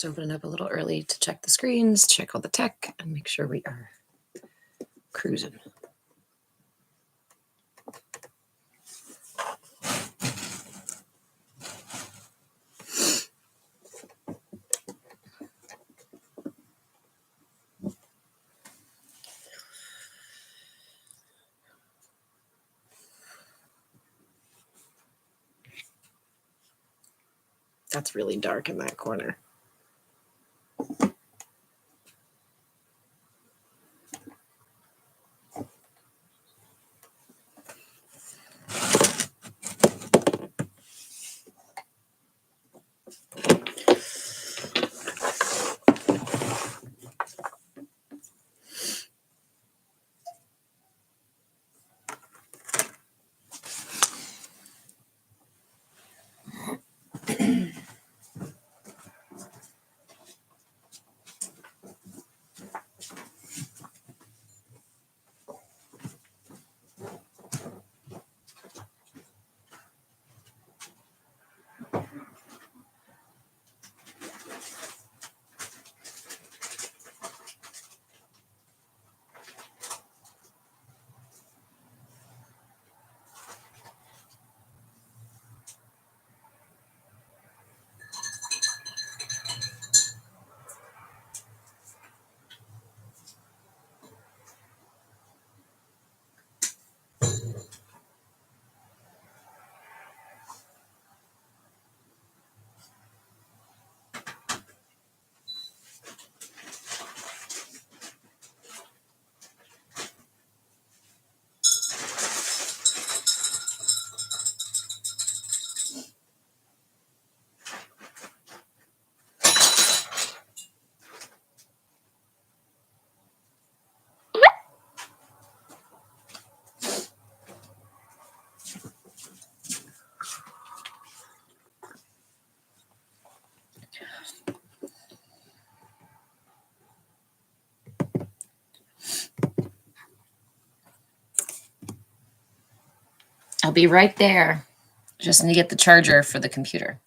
just opening up a little early to check the screens, check all the tech, and make sure we are cruising. That's really dark in that corner. I'll be right there. Just need to get the charger for the computer.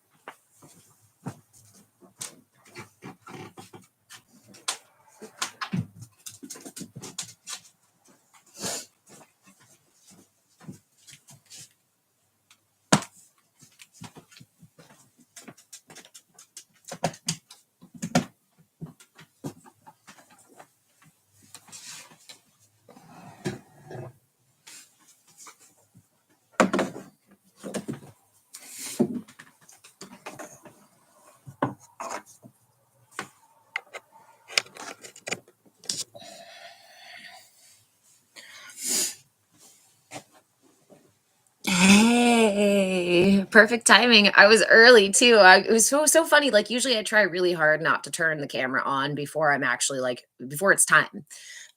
Hey, perfect timing. I was early too. It was so funny. Like usually I try really hard not to turn the camera on before I'm actually like before it's time.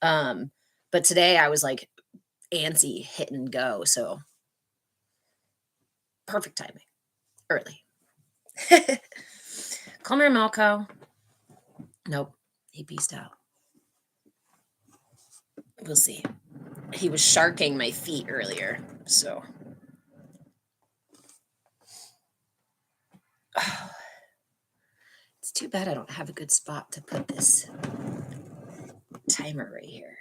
Um, but today I was like antsy, hit and go. So perfect timing. Early. Come here, Malco. Nope. He peaced out. We'll see. He was sharking my feet earlier, so. Oh, it's too bad I don't have a good spot to put this timer right here.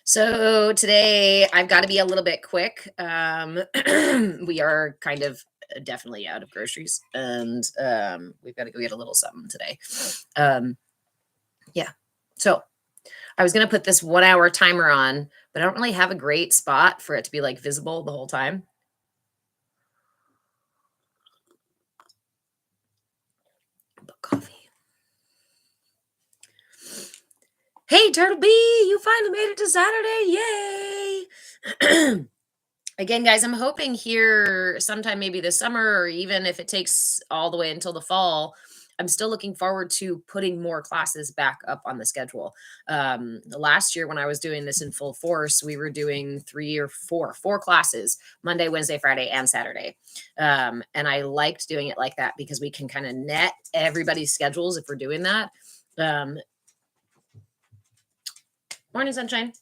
So today I've got to be a little bit quick. We are kind of definitely out of groceries, and we've got to go get a little something today. Yeah. So I was going to put this 1 hour timer on, but I don't really have a great spot for it to be like visible the whole time. But coffee. Hey, Turtle Bee, you finally made it to Saturday. Yay. Again, guys, I'm hoping here sometime maybe this summer, or even if it takes all the way until the fall, I'm still looking forward to putting more classes back up on the schedule. Last year when I was doing this in full force, we were doing four classes, Monday, Wednesday, Friday, and Saturday. And I liked doing it like that because we can kind of net everybody's schedules if we're doing that. Morning, sunshine.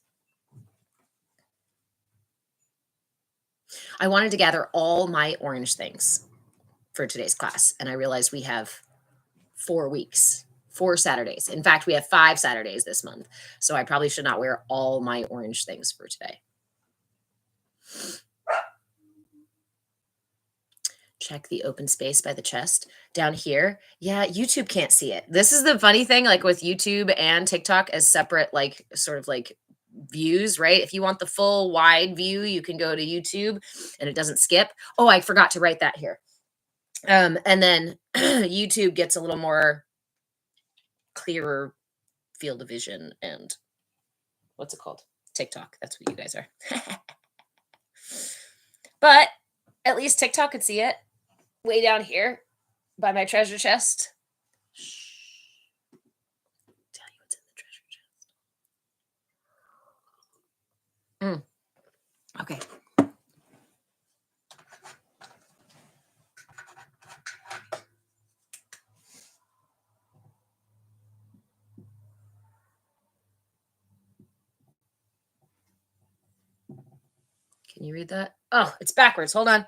I wanted to gather all my orange things for today's class, and I realized we have 4 weeks, 4 Saturdays. In fact, we have 5 Saturdays this month. So I probably should not wear all my orange things for today. Check the open space by the chest down here. Yeah, YouTube can't see it. This is the funny thing, like with YouTube and TikTok as separate, like sort of like views, right? If you want the full wide view, you can go to YouTube and it doesn't skip. Oh, I forgot to write that here. And then YouTube gets a little more clearer field of vision and what's it called? TikTok. That's what you guys are. But at least TikTok could see it way down here by my treasure chest. Shh. Tell you what's in the treasure chest. Okay. Can you read that? Oh, it's backwards. Hold on.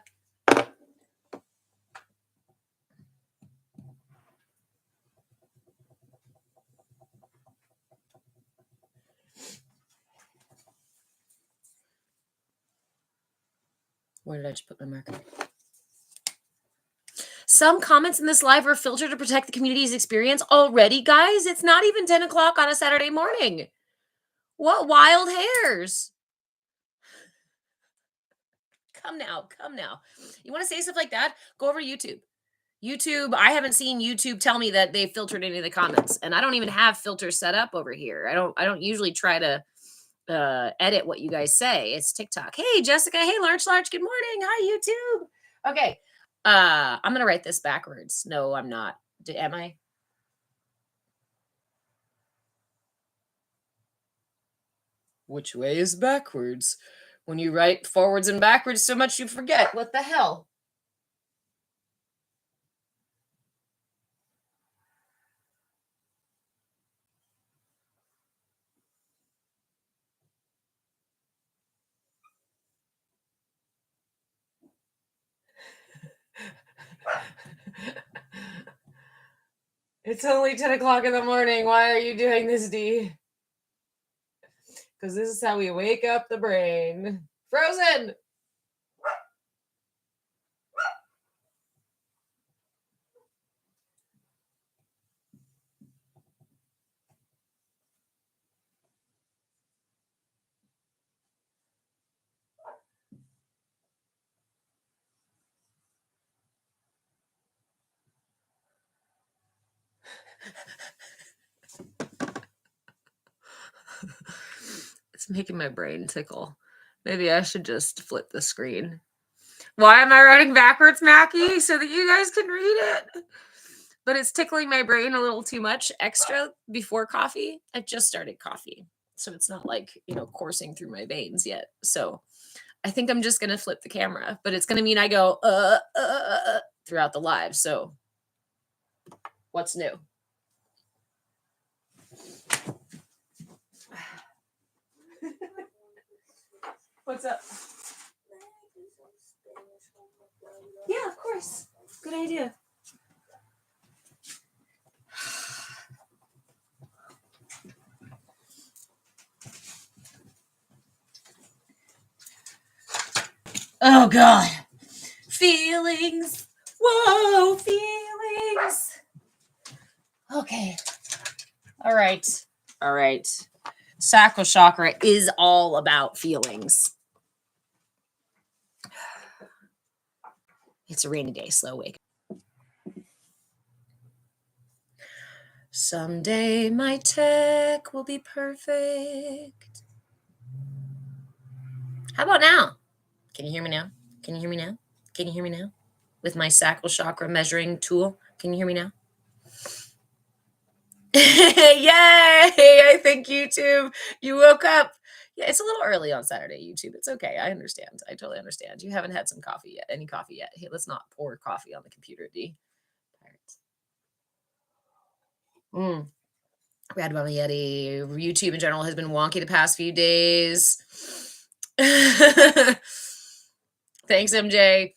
Where did I just put my marker? Some comments in this live are filtered to protect the community's experience already, guys. It's not even 10 o'clock on a Saturday morning. What wild hairs? Come now. You want to say stuff like that? Go over to YouTube. YouTube, I haven't seen YouTube tell me that they filtered any of the comments, and I don't even have filters set up over here. I don't usually try to edit what you guys say. It's TikTok. Hey, Jessica. Hey, Larch. Good morning. Hi, YouTube. Okay. I'm gonna write this backwards. No, I'm not. Am I? Which way is backwards? When you write forwards and backwards so much you forget. What the hell? It's only 10 o'clock in the morning. Why are you doing this, Dee? Because this is how we wake up the brain. Frozen! It's making my brain tickle. Maybe I should just flip the screen. Why am I writing backwards, Mackie? So that you guys can read it. But it's tickling my brain a little too much extra before coffee. I've just started coffee. So it's not like, coursing through my veins yet. So I think I'm just going to flip the camera. But it's going to mean I go, throughout the live. So what's new? What's up? Yeah, of course. Good idea. Oh, God. Feelings. Whoa, feelings. Okay. All right. Sacral chakra is all about feelings. It's a rainy day, slow wake. Someday my tech will be perfect. How about now? Can you hear me now? Can you hear me now? Can you hear me now? With my sacral chakra measuring tool. Can you hear me now? Yay! I think YouTube, you woke up. Yeah, it's a little early on Saturday, YouTube. It's okay. I understand. I totally understand. You haven't had some coffee yet. Any coffee yet? Hey, let's not pour coffee on the computer, D. Bad Mama Yeti. YouTube in general has been wonky the past few days. Thanks, MJ.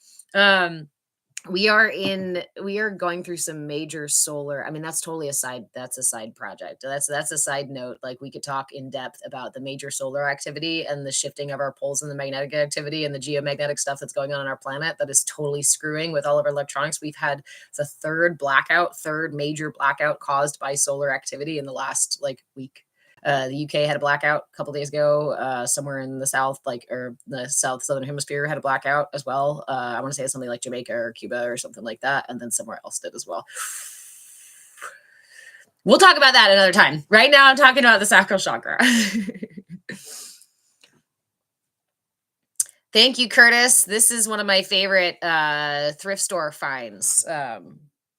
we are going through some major solar. I mean, that's a side project. That's a side note. Like, we could talk in depth about the major solar activity and the shifting of our poles and the magnetic activity and the geomagnetic stuff that's going on our planet that is totally screwing with all of our electronics. We've had the third major blackout caused by solar activity in the last like week. The UK had a blackout a couple days ago. Somewhere in the south, like, or the southern hemisphere, had a blackout as well. I want to say it's something like Jamaica or Cuba or something like that, and then somewhere else did as well. We'll talk about that another time. Right now, I'm talking about the sacral chakra. Thank you, Curtis. This is one of my favorite thrift store finds.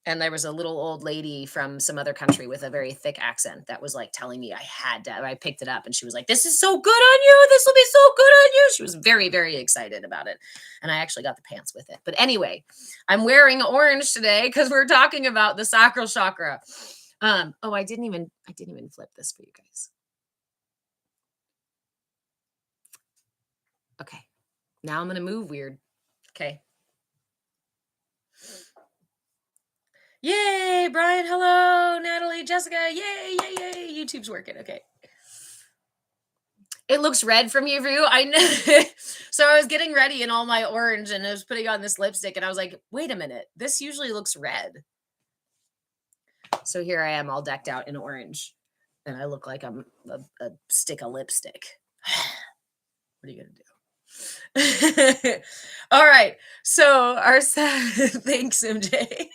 And there was a little old lady from some other country with a very thick accent that was like telling me I picked it up and she was like, "This is so good on you. This will be so good on you." She was very, very excited about it. And I actually got the pants with it. But anyway, I'm wearing orange today because we're talking about the sacral chakra. Oh, I didn't even flip this for you guys. Okay. Now I'm gonna move weird. Okay. Yay, Brian. Hello, Natalie, Jessica. Yay, yay, yay. YouTube's working. Okay. It looks red from your view. I know. So I was getting ready in all my orange and I was putting on this lipstick and I was like, wait a minute. This usually looks red. So here I am all decked out in orange and I look like I'm a stick of lipstick. What are you going to do? All right. So thanks, MJ.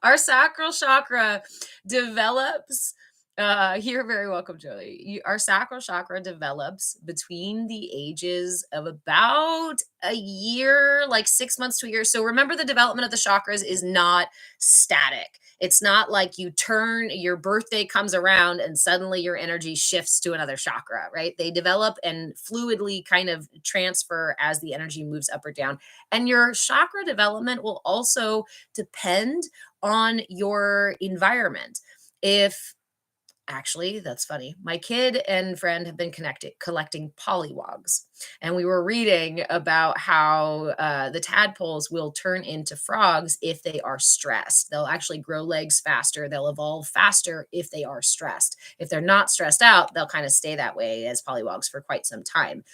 Our sacral chakra develops. You're very welcome, Jolie. Our sacral chakra develops between the ages of about a year, like 6 months to a year. So remember, the development of the chakras is not static. It's not like your birthday comes around and suddenly your energy shifts to another chakra, right? They develop and fluidly kind of transfer as the energy moves up or down. And your chakra development will also depend on your environment. If Actually, that's funny. My kid and friend have been collecting pollywogs, and we were reading about how the tadpoles will turn into frogs if they are stressed. They'll actually grow legs faster. They'll evolve faster if they are stressed. If they're not stressed out, they'll kind of stay that way as pollywogs for quite some time.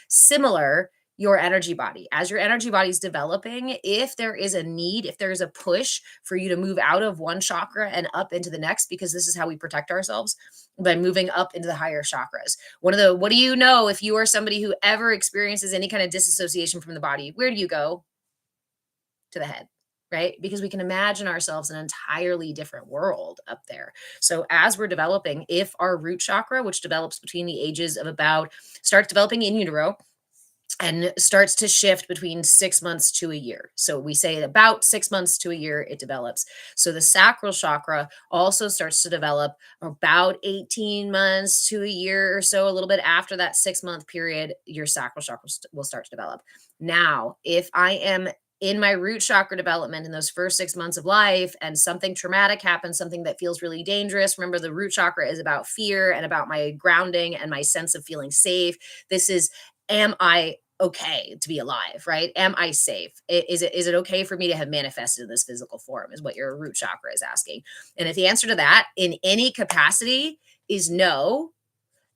Similar, your energy body. As your energy body is developing, if there is a need, if there is a push for you to move out of one chakra and up into the next, because this is how we protect ourselves, by moving up into the higher chakras. What do you know, if you are somebody who ever experiences any kind of disassociation from the body, where do you go? To the head, right? Because we can imagine ourselves in an entirely different world up there. So as we're developing, if our root chakra, which develops between the ages of starts developing in utero, and starts to shift between 6 months to a year. So we say about 6 months to a year, it develops. So the sacral chakra also starts to develop about 18 months to a year or so, a little bit after that 6 month period, your sacral chakra will start to develop. Now, if I am in my root chakra development in those first 6 months of life and something traumatic happens, something that feels really dangerous. Remember, the root chakra is about fear and about my grounding and my sense of feeling safe. This is, am I okay to be alive, right? Am I safe? Is it okay for me to have manifested in this physical form, is what your root chakra is asking. And if the answer to that in any capacity is no,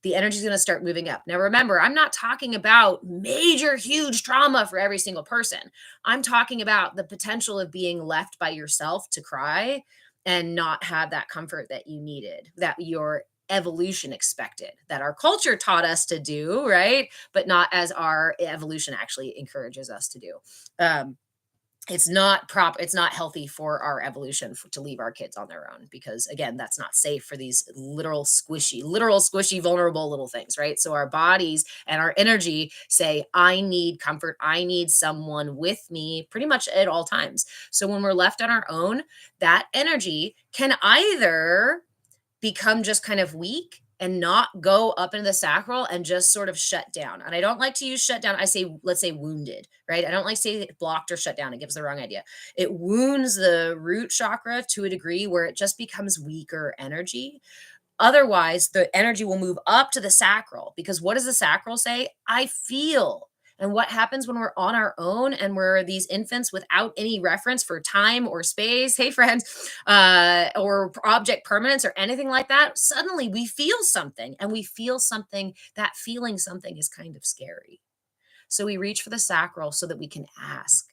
the energy is going to start moving up. Now, remember, I'm not talking about major, huge trauma for every single person. I'm talking about the potential of being left by yourself to cry and not have that comfort that you needed, that your evolution expected, that our culture taught us to do, right? But not as our evolution actually encourages us to do. It's not healthy for our evolution to leave our kids on their own, because again, that's not safe for these literal squishy vulnerable little things, right? So our bodies and our energy say, I need comfort, I need someone with me pretty much at all times. So when we're left on our own, that energy can either become just kind of weak and not go up into the sacral and just sort of shut down. And I don't like to use shut down. I say, let's say wounded, right? I don't like to say blocked or shut down. It gives the wrong idea. It wounds the root chakra to a degree where it just becomes weaker energy. Otherwise, the energy will move up to the sacral, because what does the sacral say? I feel. And what happens when we're on our own and we're these infants without any reference for time or space? Hey, friends, or object permanence or anything like that. Suddenly we feel something, and we feel something. That feeling something is kind of scary. So we reach for the sacral so that we can ask.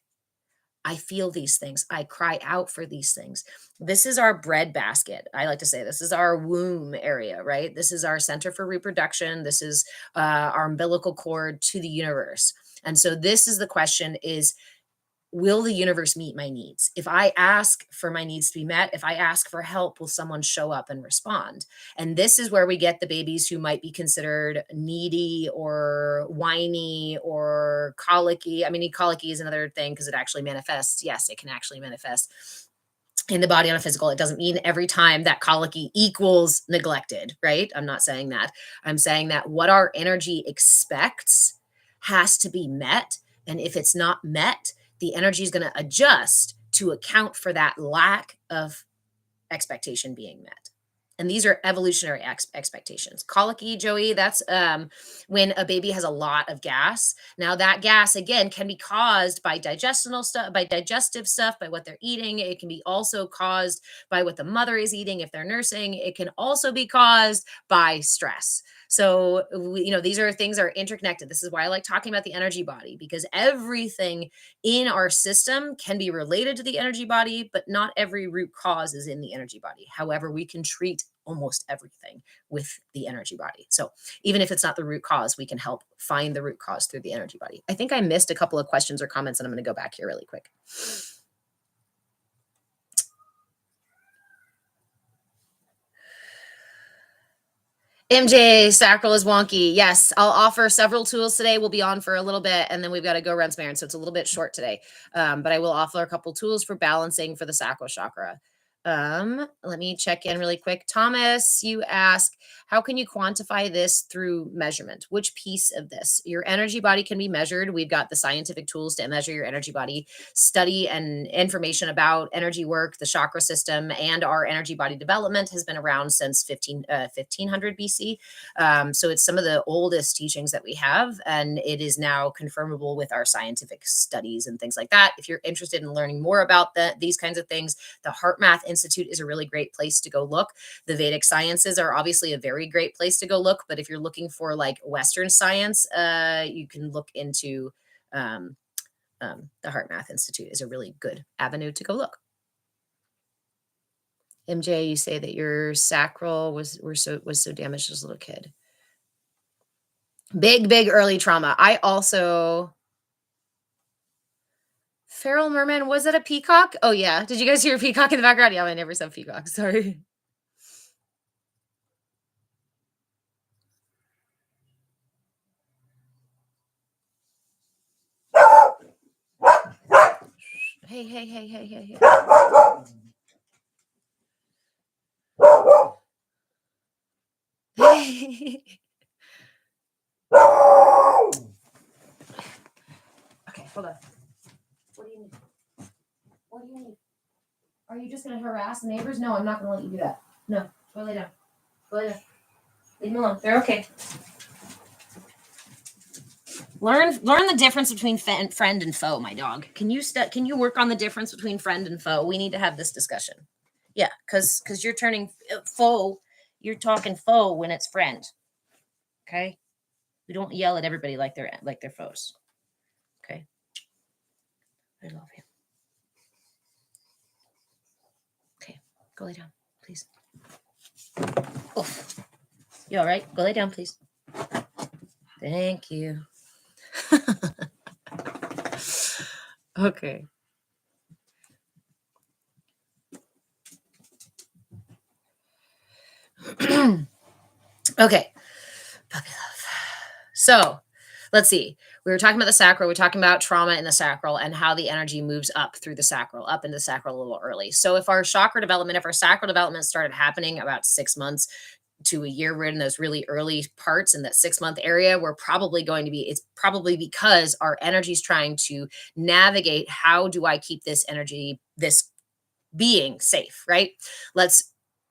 I feel these things. I cry out for these things. This is our bread basket. I like to say this is our womb area, right? This is our center for reproduction. This is our umbilical cord to the universe. And so this is the question is, will the universe meet my needs? If I ask for my needs to be met, if I ask for help, will someone show up and respond? And this is where we get the babies who might be considered needy or whiny or colicky. I mean, colicky is another thing because it actually manifests. Yes, it can actually manifest in the body on a physical. It doesn't mean every time that colicky equals neglected, right? I'm not saying that. I'm saying that what our energy expects has to be met. And if it's not met, the energy is going to adjust to account for that lack of expectation being met. And these are evolutionary expectations. Colicky, Joey, that's when a baby has a lot of gas. Now that gas again can be caused by digestional stuff, by digestive stuff, by what they're eating. It can be also caused by what the mother is eating if they're nursing. It can also be caused by stress. So these are things that are interconnected. This is why I like talking about the energy body, because everything in our system can be related to the energy body, but not every root cause is in the energy body. However, we can treat almost everything with the energy body. So even if it's not the root cause, we can help find the root cause through the energy body. I think I missed a couple of questions or comments, and I'm going to go back here really quick. MJ, sacral is wonky. Yes, I'll offer several tools today. We'll be on for a little bit, and then we've got to go run some errands, so it's a little bit short today. But I will offer a couple tools for balancing for the sacral chakra. Let me check in really quick. Thomas, you ask, how can you quantify this through measurement? Which piece of this? Your energy body can be measured. We've got the scientific tools to measure your energy body, study and information about energy work, the chakra system, and our energy body development has been around since 1500 BC. So it's some of the oldest teachings that we have, and it is now confirmable with our scientific studies and things like that. If you're interested in learning more about these kinds of things, the Heart Math Institute is a really great place to go look. The Vedic sciences are obviously a very great place to go look, but if you're looking for like Western science, you can look into the Heart Math Institute is a really good avenue to go look. MJ, you say that your sacral was so damaged as a little kid. Big early trauma. I also Feral Merman, was that a peacock? Oh yeah. Did you guys hear a peacock in the background? Yeah, I never saw peacock. Sorry. Hey. Hey. Okay, hold on. What do you need? What do you need? Are you just going to harass the neighbors? No, I'm not going to let you do that. No, go lay down. Go lay down. Leave them alone. They're okay. Learn the difference between friend and foe, my dog. Can you work on the difference between friend and foe? We need to have this discussion. Yeah, because you're turning foe. You're talking foe when it's friend. Okay, we don't yell at everybody like they're foes. Okay, I love you. Okay, go lay down, please. Oh, you all right? Go lay down, please. Thank you. Okay. Okay. Puppy love. So let's see. We were talking about the sacral. We're talking about trauma in the sacral and how the energy moves up through the sacral, up into the sacral a little early. So if our sacral development started happening about 6 months to a year, we're in those really early parts in that 6-month area, it's probably because our energy is trying to navigate, how do I keep this energy, this being safe, right?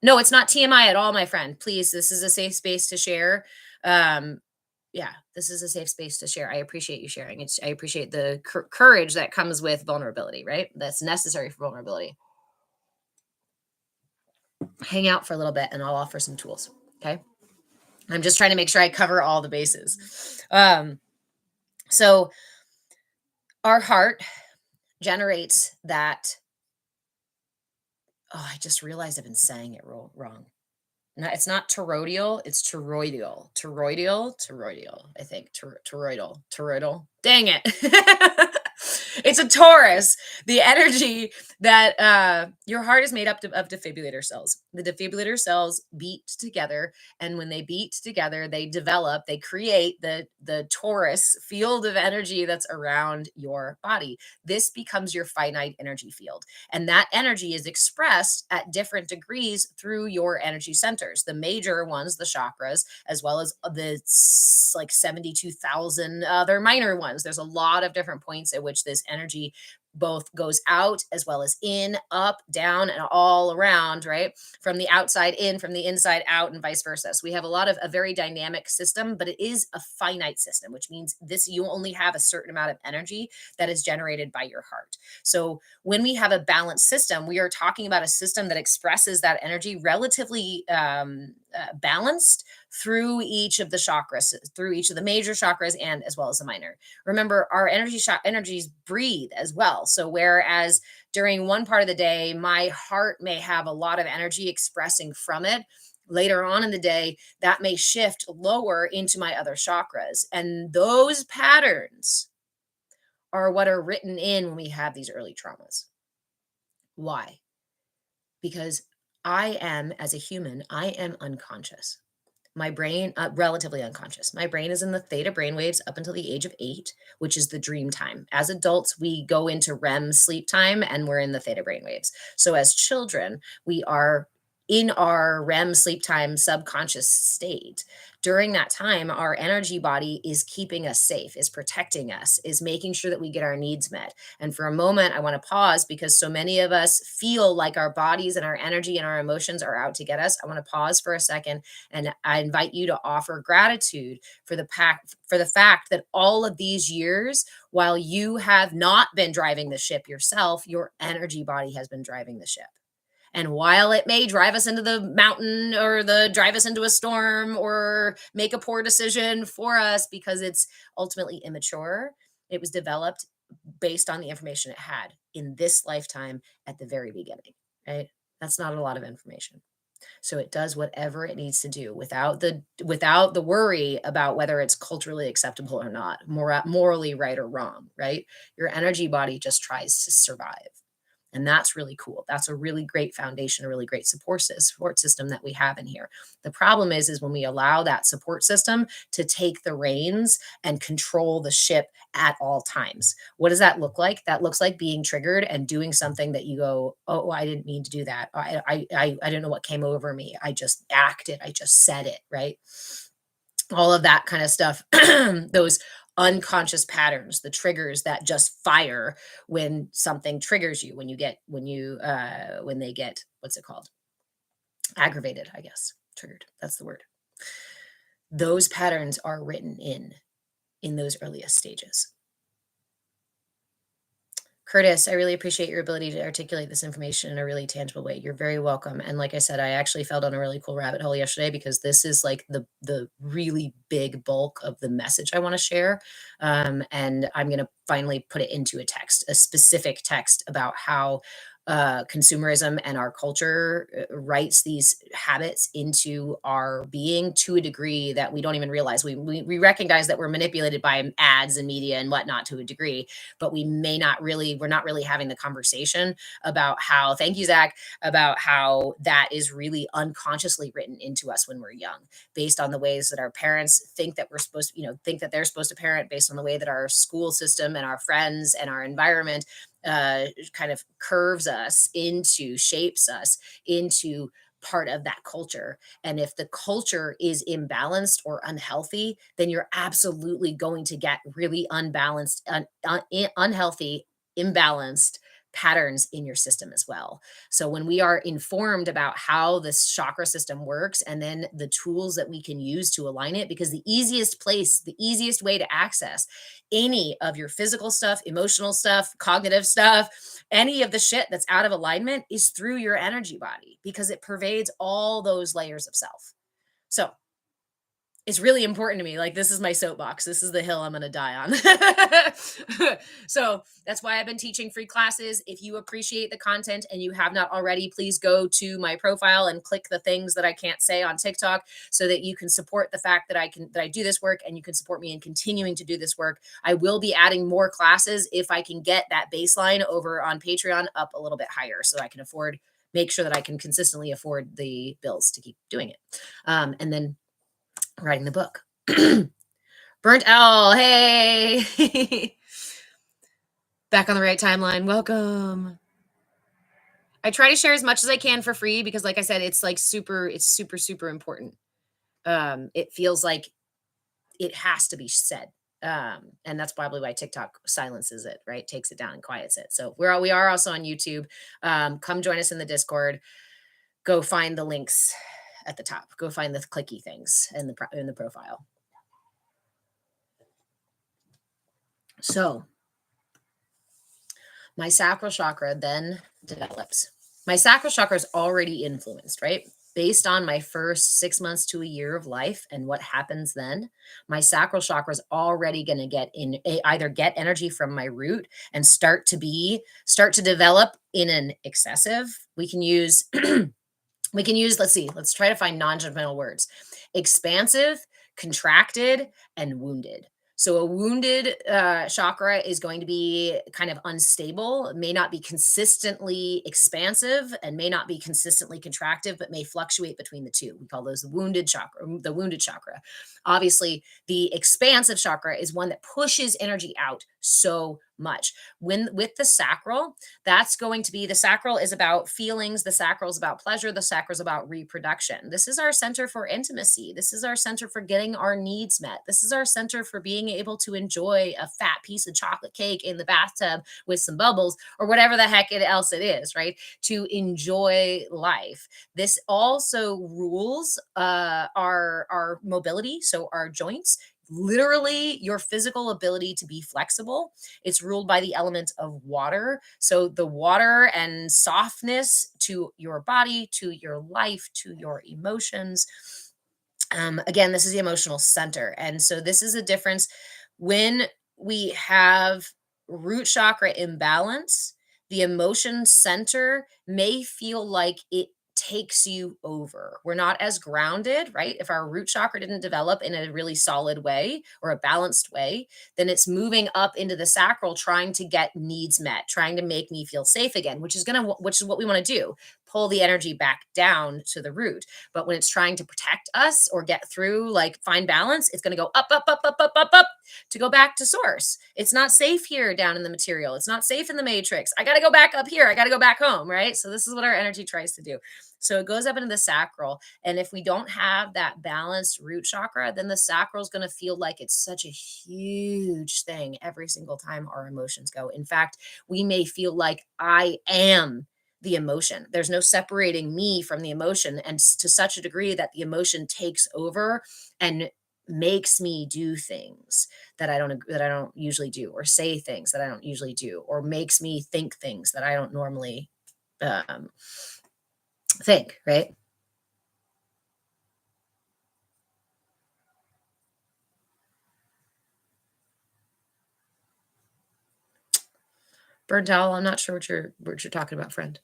No, it's not TMI at all, my friend. Please, this is a safe space to share. Yeah, this is a safe space to share. I appreciate you sharing. I appreciate the courage that comes with vulnerability, right? That's necessary for vulnerability. Hang out for a little bit and I'll offer some tools. Okay. I'm just trying to make sure I cover all the bases. So our heart generates that. Oh, I just realized I've been saying it wrong. No, it's not toroidal, it's toroidal. Toroidal, I think. Toroidal. Dang it. It's a Taurus. The energy that your heart is made up of defibrillator cells. The defibrillator cells beat together, and when they beat together, they create the Taurus field of energy that's around your body. This becomes your finite energy field. And that energy is expressed at different degrees through your energy centers, the major ones, the chakras, as well as like 72,000 other minor ones. There's a lot of different points at which this energy both goes out as well as in, up, down, and all around, right? From the outside in, from the inside out, and vice versa. So we have a very dynamic system, but it is a finite system, which means this you only have a certain amount of energy that is generated by your heart. So when we have a balanced system, we are talking about a system that expresses that energy relatively balanced through each of the chakras, through each of the major chakras, and as well as the minor. Remember, our energies breathe as well. So whereas during one part of the day, my heart may have a lot of energy expressing from it. Later on in the day, that may shift lower into my other chakras. And those patterns are what are written in when we have these early traumas. Why? Because as a human, I am unconscious. My brain, relatively unconscious. My brain is in the theta brainwaves up until the age of 8, which is the dream time. As adults, we go into REM sleep time and we're in the theta brainwaves. So as children, we are in our REM sleep time subconscious state. During that time, our energy body is keeping us safe, is protecting us, is making sure that we get our needs met. And for a moment, I want to pause because so many of us feel like our bodies and our energy and our emotions are out to get us. I want to pause for a second, and I invite you to offer gratitude for the fact that all of these years, while you have not been driving the ship yourself, your energy body has been driving the ship. And while it may drive us into the mountain or drive us into a storm or make a poor decision for us because it's ultimately immature, it was developed based on the information it had in this lifetime at the very beginning, right? That's not a lot of information. So it does whatever it needs to do without the worry about whether it's culturally acceptable or not, morally right or wrong, right? Your energy body just tries to survive. And that's really cool. That's a really great foundation, a really great support system that we have in here. The problem is when we allow that support system to take the reins and control the ship at all times. What does that look like? That looks like being triggered and doing something that you go, oh, I didn't mean to do that. I don't know what came over me. I just acted. I just said it, right? All of that kind of stuff. Those unconscious patterns, the triggers that just fire when something triggers you, when they get, what's it called? Aggravated, I guess. Triggered. That's the word. Those patterns are written in those earliest stages. Curtis, I really appreciate your ability to articulate this information in a really tangible way. You're very welcome. And like I said, I actually fell down a really cool rabbit hole yesterday because this is like the really big bulk of the message I want to share. And I'm going to finally put it into a specific text about how consumerism and our culture writes these habits into our being to a degree that we don't even realize. We recognize that we're manipulated by ads and media and whatnot to a degree, but we're not really having the conversation about how, thank you, Zach, about how that is really unconsciously written into us when we're young, based on the ways that our parents think that we're supposed to, think that they're supposed to parent, based on the way that our school system and our friends and our environment kind of shapes us into part of that culture. And if the culture is imbalanced or unhealthy, then you're absolutely going to get really unbalanced, unhealthy, imbalanced patterns in your system as well. So when we are informed about how this chakra system works and then the tools that we can use to align it, because the easiest place, the easiest way to access any of your physical stuff, emotional stuff, cognitive stuff, any of the shit that's out of alignment is through your energy body because it pervades all those layers of self. So it's really important to me. Like, this is my soapbox. This is the hill I'm going to die on. So that's why I've been teaching free classes. If you appreciate the content and you have not already, please go to my profile and click the things that I can't say on TikTok so that you can support the fact that I do this work, and you can support me in continuing to do this work. I will be adding more classes if I can get that baseline over on Patreon up a little bit higher so I can make sure that I can consistently afford the bills to keep doing it. And then writing the book. Burnt Owl, hey. Back on the right timeline. Welcome. I try to share as much as I can for free because, like I said, it's super important. It feels like it has to be said. And that's probably why TikTok silences it, right? Takes it down and quiets it. So we are also on YouTube. Come join us in the Discord. Go find the links at the top. Go find the clicky things in the profile. So my sacral chakra then develops. My sacral chakra is already influenced, right? Based on my first 6 months to a year of life and what happens then, my sacral chakra is already going to either get energy from my root and start to develop in an excessive. We can use let's try to find non-judgmental words: expansive, contracted, and wounded. So a wounded chakra is going to be kind of unstable, may not be consistently expansive, and may not be consistently contractive, but may fluctuate between the two. We call those the wounded chakra. Obviously, the expansive chakra is one that pushes energy out so much. With the sacral, that's going to be, the sacral is about feelings, the sacral is about pleasure, the sacral is about reproduction. This is our center for intimacy. This is our center for getting our needs met. This is our center for being able to enjoy a fat piece of chocolate cake in the bathtub with some bubbles or whatever the heck else it is, right? To enjoy life. This also rules our mobility, so our joints, literally your physical ability to be flexible. It's ruled by the element of water. So the water and softness to your body, to your life, to your emotions. Again, this is the emotional center. And so this is a difference when we have root chakra imbalance. The emotion center may feel like it takes you over. We're not as grounded, right? If our root chakra didn't develop in a really solid way or a balanced way, then it's moving up into the sacral, trying to get needs met, trying to make me feel safe again, which is what we want to do. Pull the energy back down to the root. But when it's trying to protect us or get through, like find balance, it's going to go up, up, up, up, up, up, up to go back to source. It's not safe here down in the material. It's not safe in the matrix. I got to go back up here. I got to go back home, right? So this is what our energy tries to do. So it goes up into the sacral. And if we don't have that balanced root chakra, then the sacral is going to feel like it's such a huge thing every single time our emotions go. In fact, we may feel like I am the emotion. There's no separating me from the emotion, and to such a degree that the emotion takes over and makes me do things that I don't usually do, or say things that I don't usually do, or makes me think things that I don't normally think, right? Burnt Owl, I'm not sure what you're talking about, friend.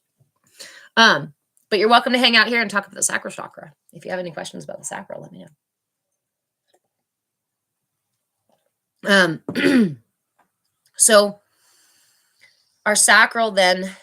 But you're welcome to hang out here and talk about the sacral chakra. If you have any questions about the sacral, let me know. So our sacral then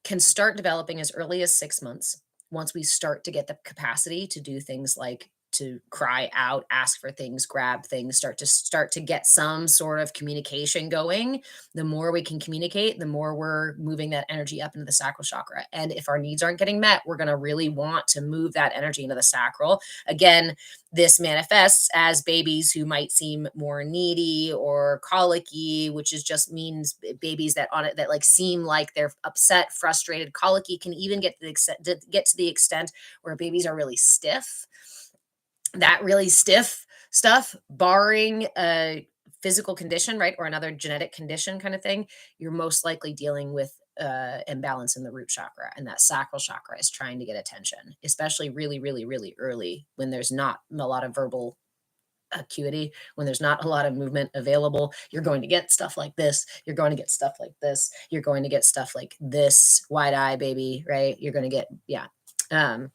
can start developing as early as 6 months once we start to get the capacity to do things like to cry out, ask for things, grab things, start to get some sort of communication going. The more we can communicate, the more we're moving that energy up into the sacral chakra. And if our needs aren't getting met, we're going to really want to move that energy into the sacral. Again, this manifests as babies who might seem more needy or colicky, which is just means babies that on it that like seem like they're upset, frustrated. Colicky can even get to the extent where babies are really stiff. That really stiff stuff, barring a physical condition, right, or another genetic condition kind of thing, you're most likely dealing with imbalance in the root chakra, and that sacral chakra is trying to get attention, especially really, really, really early when there's not a lot of verbal acuity, when there's not a lot of movement available. You're going to get stuff like this. You're going to get stuff like this. You're going to get stuff like this wide eye baby, right? You're going to get, yeah. Um,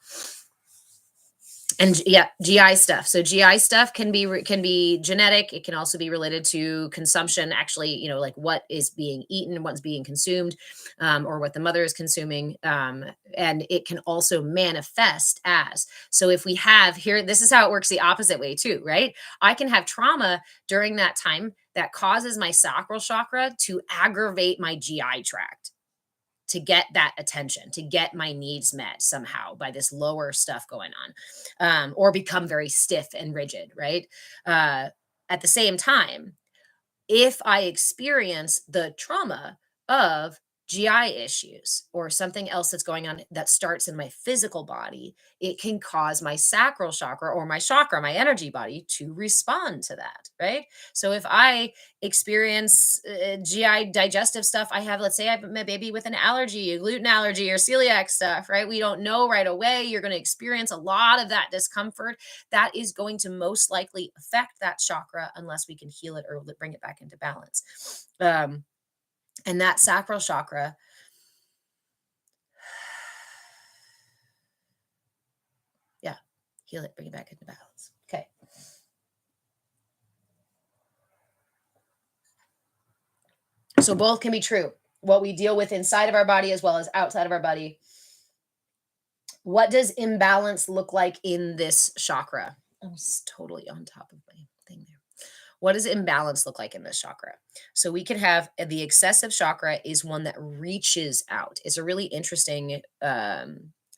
and yeah, GI stuff. So GI stuff can be genetic. It can also be related to consumption, actually, like what is being eaten, what's being consumed, or what the mother is consuming. And it can also manifest as, so if we have here, this is how it works the opposite way too, right? I can have trauma during that time that causes my sacral chakra to aggravate my GI tract, to get that attention, to get my needs met somehow by this lower stuff going on, or become very stiff and rigid, right? Uh, at the same time, if I experience the trauma of GI issues or something else that's going on that starts in my physical body, it can cause my sacral chakra or my chakra, my energy body, to respond to that, right? So if I experience GI digestive stuff, I have, let's say I have a baby with an allergy, a gluten allergy, or celiac stuff, right? We don't know right away. You're going to experience a lot of that discomfort. That is going to most likely affect that chakra unless we can heal it or bring it back into balance. And that sacral chakra, yeah, heal it, bring it back into balance. Okay. So both can be true. What we deal with inside of our body as well as outside of our body. What does imbalance look like in this chakra? I'm totally on top of my thing there. What does imbalance look like in this chakra? So we can have the excessive chakra is one that reaches out. It's a really interesting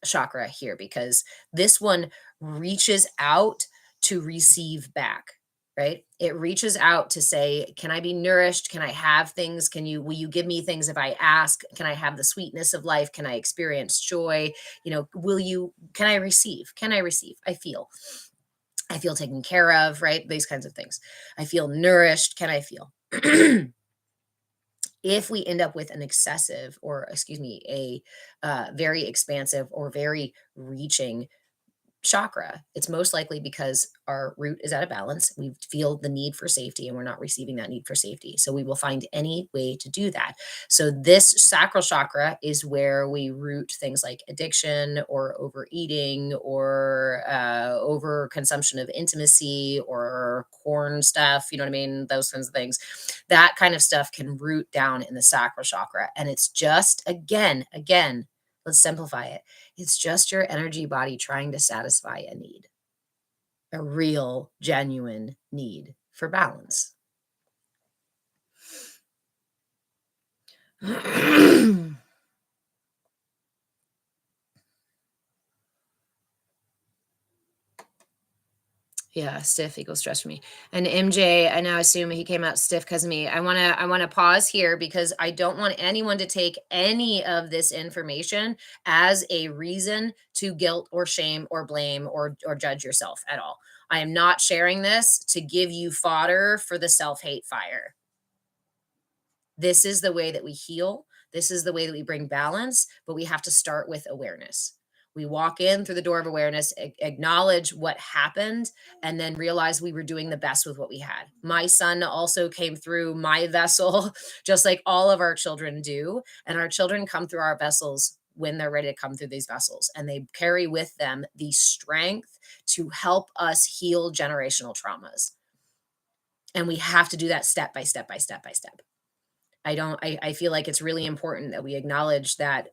chakra here because this one reaches out to receive back, right? It reaches out to say, can I be nourished? Can I have things? Will you give me things if I ask? Can I have the sweetness of life? Can I experience joy? Can I receive? Can I receive? I feel taken care of, right? These kinds of things. I feel nourished. Can I feel? If we end up with an excessive, or excuse me, a very expansive or very reaching chakra, it's most likely because our root is out of balance. We feel the need for safety and we're not receiving that need for safety. So we will find any way to do that. So this sacral chakra is where we root things like addiction or overeating or over consumption of intimacy or corn stuff, you know what I mean? Those kinds of things. That kind of stuff can root down in the sacral chakra. And it's just, again, let's simplify it. It's just your energy body trying to satisfy a need, a real, genuine need for balance. Yeah, stiff equals stress for me. And MJ, I now assume he came out stiff because of me. I wanna pause here because I don't want anyone to take any of this information as a reason to guilt or shame or blame or judge yourself at all. I am not sharing this to give you fodder for the self-hate fire. This is the way that we heal. This is the way that we bring balance, but we have to start with awareness. We walk in through the door of awareness, acknowledge what happened, and then realize we were doing the best with what we had. My son also came through my vessel, just like all of our children do. And our children come through our vessels when they're ready to come through these vessels. And they carry with them the strength to help us heal generational traumas. And we have to do that step by step by step by step. I feel like it's really important that we acknowledge that,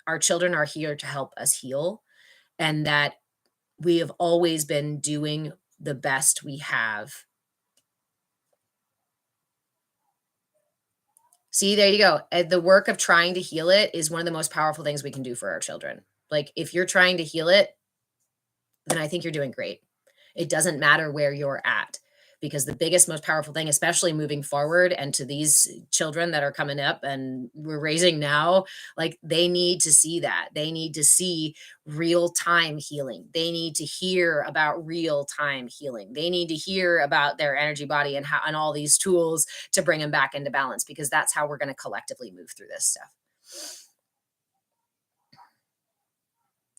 our children are here to help us heal, and that We have always been doing the best we have. See, there you go. The work of trying to heal it is one of the most powerful things we can do for our children. Like, if you're trying to heal it, then I think you're doing great. It doesn't matter where you're at, because the biggest, most powerful thing, especially moving forward and to these children that are coming up and we're raising now, like, they need to see that. They need to see real time healing. They need to hear about real time healing. They need to hear about their energy body and how, and all these tools to bring them back into balance, because that's how we're going to collectively move through this stuff.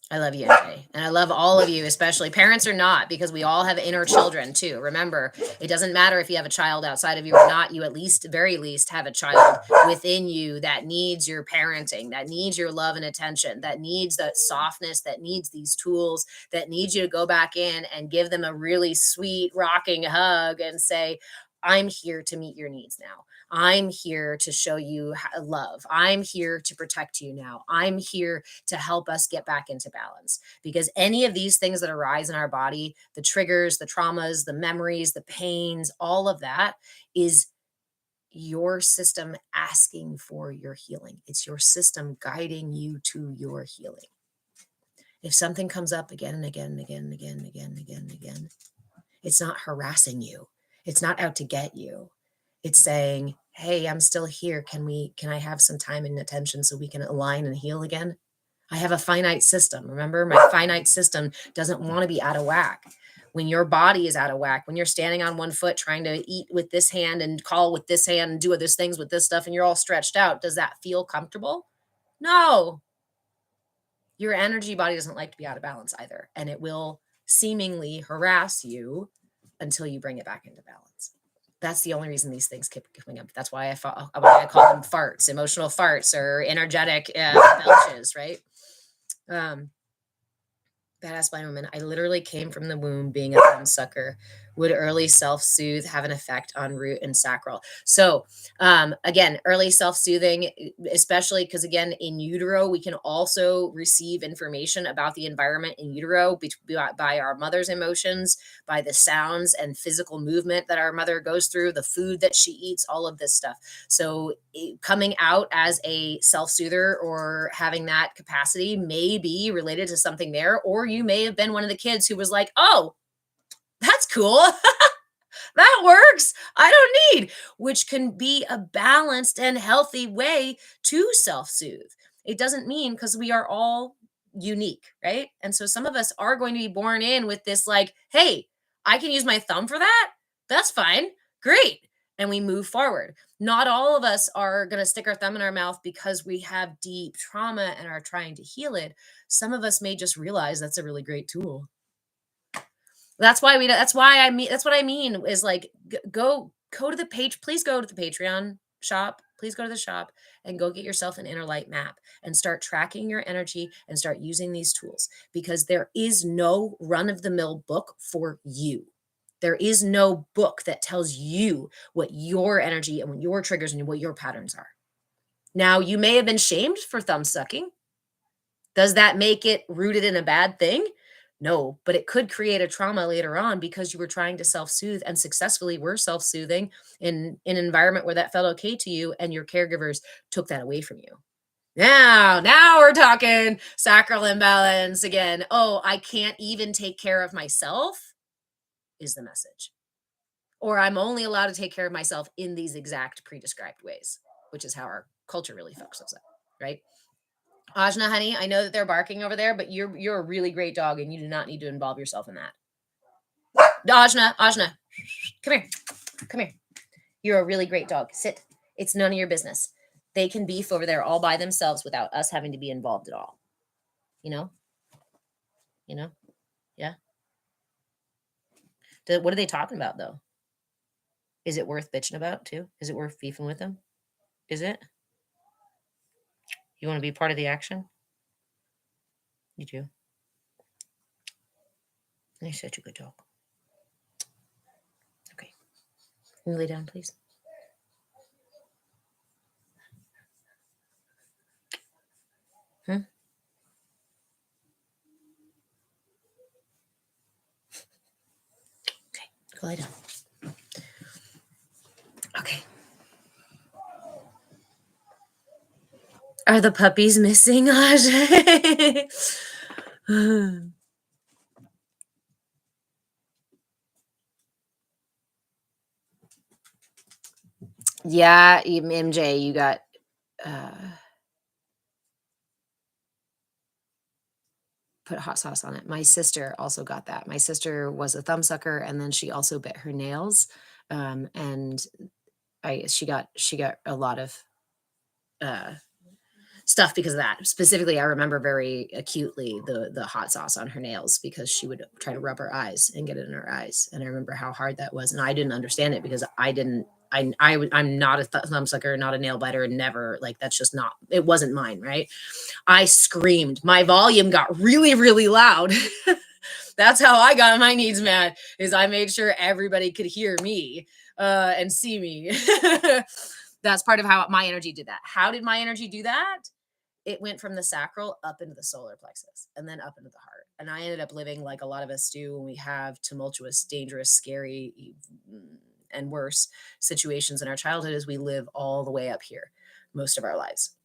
I love you, MJ. And I love all of you, especially parents or not, because we all have inner children too. Remember, it doesn't matter if you have a child outside of you or not. You at least, very least, have a child within you that needs your parenting, that needs your love and attention, that needs that softness, that needs these tools, that needs you to go back in and give them a really sweet, rocking hug and say, I'm here to meet your needs now. I'm here to show you love. I'm here to protect you now. I'm here to help us get back into balance. Because any of these things that arise in our body, the triggers, the traumas, the memories, the pains, all of that is your system asking for your healing. It's your system guiding you to your healing. If something comes up again and again and again and again and again and again and again, it's not harassing you. It's not out to get you. It's saying, hey, I'm still here. Can I have some time and attention so we can align and heal again? I have a finite system. Remember, my finite system doesn't want to be out of whack. When your body is out of whack, when you're standing on one foot trying to eat with this hand and call with this hand and do other things with this stuff and you're all stretched out, does that feel comfortable? No. Your energy body doesn't like to be out of balance either. And it will seemingly harass you until you bring it back into balance. That's the only reason these things keep coming up. That's why I call them farts, emotional farts, or energetic belches, right? Badass blind woman. I literally came from the womb being a thumb sucker. Would early self-soothe have an effect on root and sacral? So again, early self-soothing, especially because again, in utero, we can also receive information about the environment in utero by our mother's emotions, by the sounds and physical movement that our mother goes through, the food that she eats, all of this stuff. So coming out as a self-soother or having that capacity may be related to something there, or you may have been one of the kids who was like, oh, that's cool. That works. I don't need, which can be a balanced and healthy way to self-soothe. It doesn't mean, because we are all unique, right? And so some of us are going to be born in with this like, hey, I can use my thumb for that. That's fine. Great. And we move forward. Not all of us are going to stick our thumb in our mouth because we have deep trauma and are trying to heal it. Some of us may just realize that's a really great tool. That's why that's what I mean is like, go to the page. Please go to the Patreon shop. Please go to the shop and go get yourself an inner light map and start tracking your energy and start using these tools, because there is no run of the mill book for you. There is no book that tells you what your energy and what your triggers and what your patterns are. Now, you may have been shamed for thumb sucking. Does that make it rooted in a bad thing? No, but it could create a trauma later on because you were trying to self-soothe and successfully were self-soothing in an environment where that felt okay to you, and your caregivers took that away from you. Now we're talking sacral imbalance again. Oh, I can't even take care of myself is the message. Or I'm only allowed to take care of myself in these exact pre-described ways, which is how our culture really fucks us up, right? Ajna, honey, I know that they're barking over there, but you're a really great dog, and you do not need to involve yourself in that. Ajna, come here. You're a really great dog. Sit. It's none of your business. They can beef over there all by themselves without us having to be involved at all. You know? Yeah. What are they talking about though? Is it worth bitching about too? Is it worth beefing with them? Is it? You want to be part of the action? You do. You're such a good dog. Okay. Can you lay down, please? lie down. Okay. Are the puppies missing, Aj? Yeah, MJ, you got uh, put hot sauce on it. My sister also got that. My sister was a thumbsucker, and then she also bit her nails, and she got a lot of uh, stuff because of that. Specifically, I remember very acutely the hot sauce on her nails because she would try to rub her eyes and get it in her eyes, and I remember how hard that was, and I didn't understand it because I didn't. I'm not a thumbsucker, not a nail biter, and never like that's just not. It wasn't mine, right? I screamed. My volume got really, really loud. That's how I got my needs met. Is I made sure everybody could hear me and see me. That's part of how my energy did that. How did my energy do that? It went from the sacral up into the solar plexus and then up into the heart. And I ended up living like a lot of us do when we have tumultuous, dangerous, scary, and worse situations in our childhood as we live all the way up here most of our lives.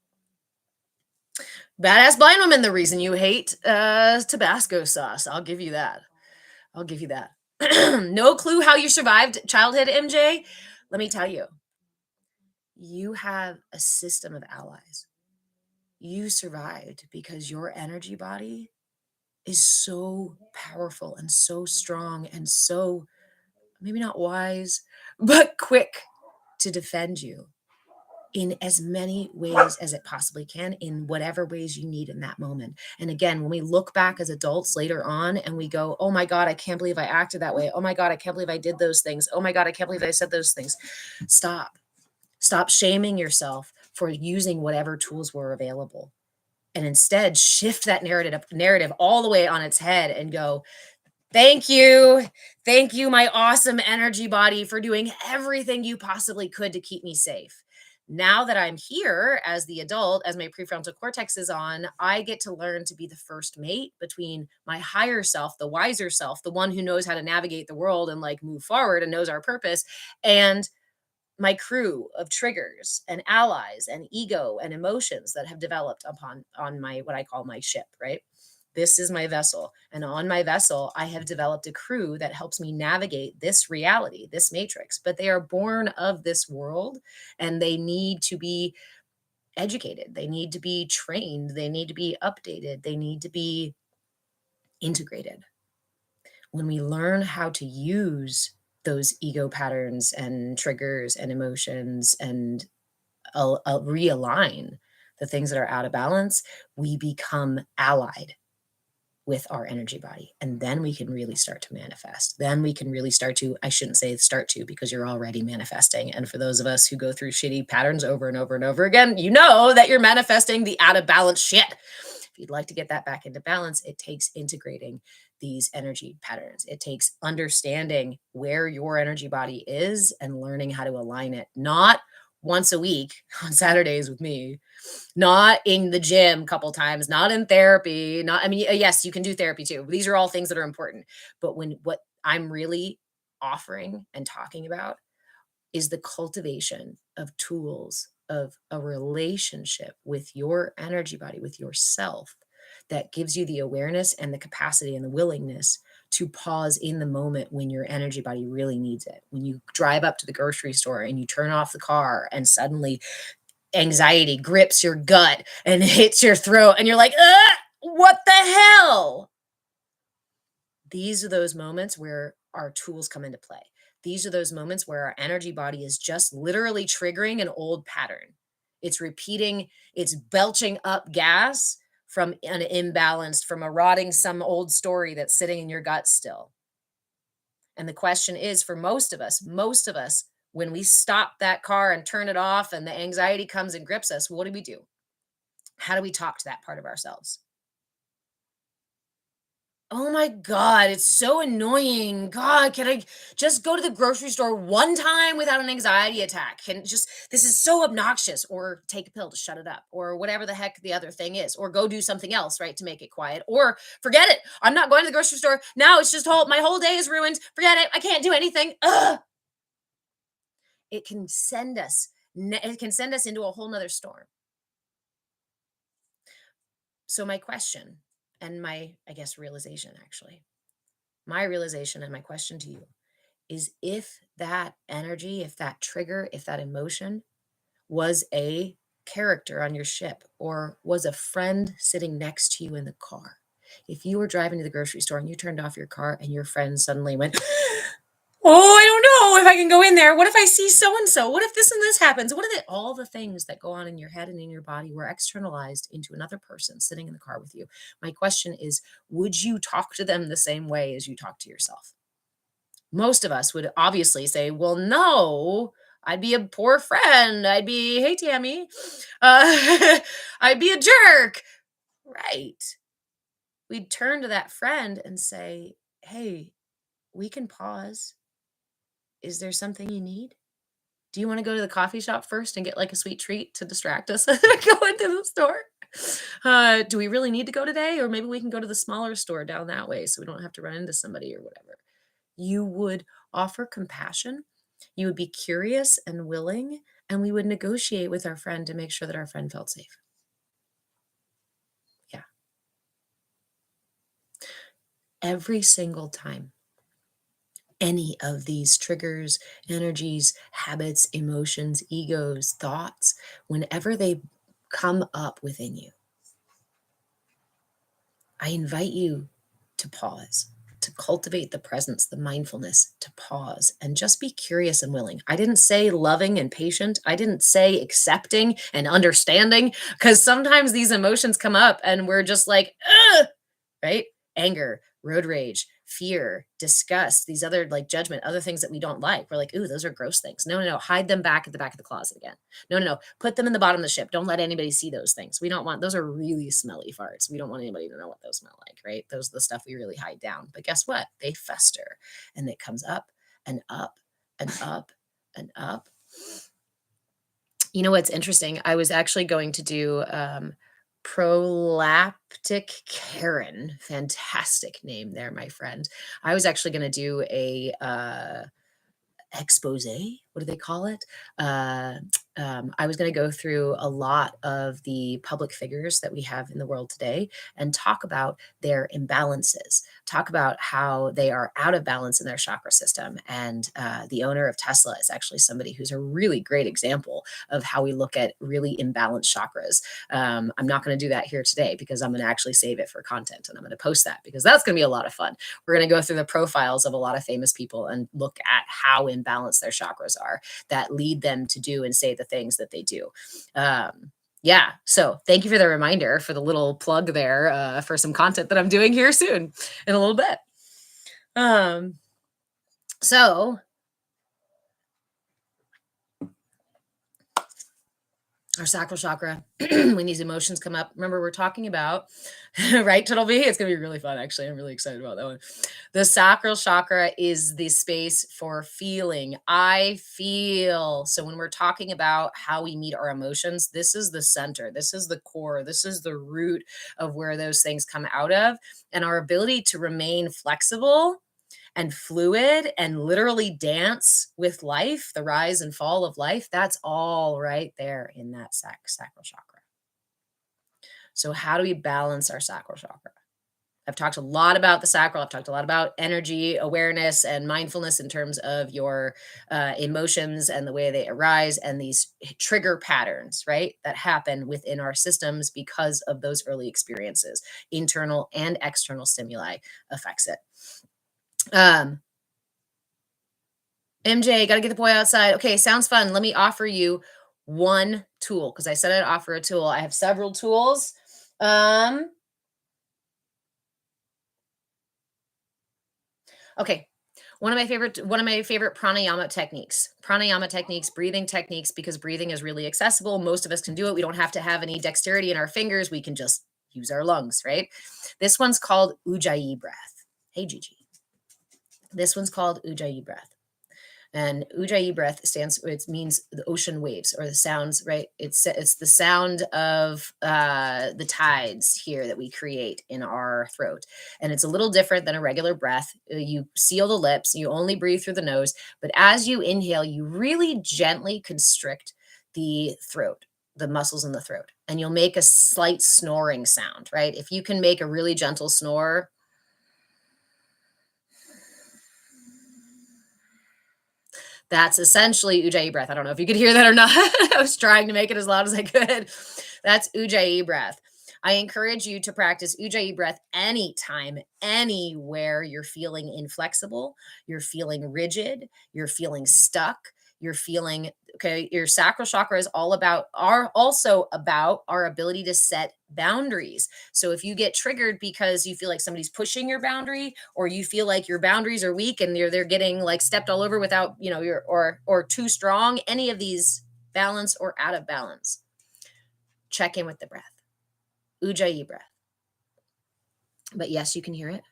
Badass blind woman, the reason you hate Tabasco sauce. I'll give you that. I'll give you that. No clue how you survived childhood, MJ? Let me tell you, you have a system of allies. You survived because your energy body is so powerful and so strong and so maybe not wise, but quick to defend you in as many ways as it possibly can, in whatever ways you need in that moment. And again, when we look back as adults later on and we go, oh my God, I can't believe I acted that way. Oh my God, I can't believe I did those things. Oh my God, I can't believe I said those things. Stop. Stop shaming yourself for using whatever tools were available. And instead shift that narrative all the way on its head and go, thank you. Thank you, my awesome energy body, for doing everything you possibly could to keep me safe. Now that I'm here as the adult, as my prefrontal cortex is on, I get to learn to be the first mate between my higher self, the wiser self, the one who knows how to navigate the world and like move forward and knows our purpose, and my crew of triggers and allies and ego and emotions that have developed on my what I call my ship, right? This is my vessel. And on my vessel, I have developed a crew that helps me navigate this reality, this matrix. But they are born of this world and they need to be educated. They need to be trained. They need to be updated. They need to be integrated. When we learn how to use those ego patterns and triggers and emotions and realign the things that are out of balance, we become allied with our energy body. And then we can really start to manifest. Then we can really start to, I shouldn't say start to, because you're already manifesting. And for those of us who go through shitty patterns over and over and over again, you know that you're manifesting the out of balance shit. If you'd like to get that back into balance, it takes integrating these energy patterns. It takes understanding where your energy body is and learning how to align it, not once a week on Saturdays with me, not in the gym a couple times, not in therapy, not, I mean, yes, you can do therapy too. These are all things that are important. But what I'm really offering and talking about is the cultivation of tools of a relationship with your energy body, with yourself, that gives you the awareness and the capacity and the willingness to pause in the moment when your energy body really needs it. When you drive up to the grocery store and you turn off the car and suddenly anxiety grips your gut and hits your throat and you're like, what the hell? These are those moments where our tools come into play. These are those moments where our energy body is just literally triggering an old pattern. It's repeating, it's belching up gas from an imbalanced, from a rotting some old story that's sitting in your gut still. And the question is, for most of us, when we stop that car and turn it off and the anxiety comes and grips us, what do? How do we talk to that part of ourselves? Oh my God, it's so annoying. God, can I just go to the grocery store one time without an anxiety attack? Can just, this is so obnoxious. Or take a pill to shut it up, or whatever the heck the other thing is, or go do something else, right, to make it quiet, or forget it. I'm not going to the grocery store. Now it's just my whole day is ruined. Forget it. I can't do anything. Ugh. It can send us, it can send us into a whole nother storm. So, my question and my, I guess, realization actually, my realization and my question to you is, if that energy, if that trigger, if that emotion was a character on your ship, or was a friend sitting next to you in the car. If you were driving to the grocery store and you turned off your car and your friend suddenly went, "Oh, I don't know if I can go in there. What if I see so and so? What if this and this happens?" What if all the things that go on in your head and in your body were externalized into another person sitting in the car with you? My question is, would you talk to them the same way as you talk to yourself? Most of us would obviously say, "Well, no, I'd be a poor friend. I'd be, hey, Tammy, I'd be a jerk." Right. We'd turn to that friend and say, "Hey, we can pause. Is there something you need? Do you want to go to the coffee shop first and get like a sweet treat to distract us and go into the store? Do we really need to go today? Or maybe we can go to the smaller store down that way so we don't have to run into somebody or whatever." You would offer compassion. You would be curious and willing, and we would negotiate with our friend to make sure that our friend felt safe. Yeah. Every single time any of these triggers, energies, habits, emotions, egos, thoughts, whenever they come up within you, I invite you to pause, to cultivate the presence, the mindfulness, to pause and just be curious and willing. I didn't say loving and patient. I didn't say accepting and understanding, because sometimes these emotions come up and we're just like, ugh, right? Anger, road rage, fear, disgust, these other, like, judgment, other things that we don't like. We're like, ooh, those are gross things. No, no, no. Hide them back at the back of the closet again. No, no, no. Put them in the bottom of the ship. Don't let anybody see those things. We don't want, those are really smelly farts. We don't want anybody to know what those smell like, right? Those are the stuff we really hide down. But guess what? They fester and it comes up and up and up and up. You know what's interesting? I was actually going to do prolaptic Karen. Fantastic name there, my friend. I was actually going to do a expose. What do they call it? Uh, I was going to go through a lot of the public figures that we have in the world today and talk about their imbalances, talk about how they are out of balance in their chakra system. And the owner of Tesla is actually somebody who's a really great example of how we look at really imbalanced chakras. I'm not going to do that here today because I'm going to actually save it for content, and I'm going to post that because that's going to be a lot of fun. We're going to go through the profiles of a lot of famous people and look at how imbalanced their chakras are that lead them to do and say the things that they do. Yeah. So thank you for the reminder, for the little plug there, for some content that I'm doing here soon in a little bit. So our sacral chakra, when these emotions come up, remember we're talking about, right, Tuttle B? It's going to be really fun. Actually, I'm really excited about that one. The sacral chakra is the space for feeling. I feel. So when we're talking about how we meet our emotions, this is the center. This is the core. This is the root of where those things come out of. And our ability to remain flexible and fluid and literally dance with life, the rise and fall of life, that's all right there in that sacral chakra. So how do we balance our sacral chakra? I've talked a lot about the sacral. I've talked a lot about energy awareness and mindfulness in terms of your emotions and the way they arise and these trigger patterns, right, that happen within our systems because of those early experiences. Internal and external stimuli affects it. MJ, got to get the boy outside. Okay, sounds fun. Let me offer you one tool because I said I'd offer a tool. I have several tools. Okay. One of my favorite pranayama techniques. Pranayama techniques, breathing techniques, because breathing is really accessible. Most of us can do it. We don't have to have any dexterity in our fingers. We can just use our lungs, right? This one's called Ujjayi breath. Hey, Gigi. This one's called Ujjayi breath. And Ujjayi breath it means the ocean waves or the sounds, right? It's the sound of the tides here that we create in our throat. And it's a little different than a regular breath. You seal the lips, you only breathe through the nose. But as you inhale, you really gently constrict the throat, the muscles in the throat. And you'll make a slight snoring sound, right? If you can make a really gentle snore, that's essentially Ujjayi breath. I don't know if you could hear that or not. I was trying to make it as loud as I could. That's Ujjayi breath. I encourage you to practice Ujjayi breath anytime, anywhere you're feeling inflexible, you're feeling rigid, you're feeling stuck, you're feeling okay. Your sacral chakra is also about our ability to set boundaries. So if you get triggered because you feel like somebody's pushing your boundary, or you feel like your boundaries are weak and they're getting like stepped all over without, your or too strong, any of these balance or out of balance, check in with the breath. Ujjayi breath. But yes, you can hear it.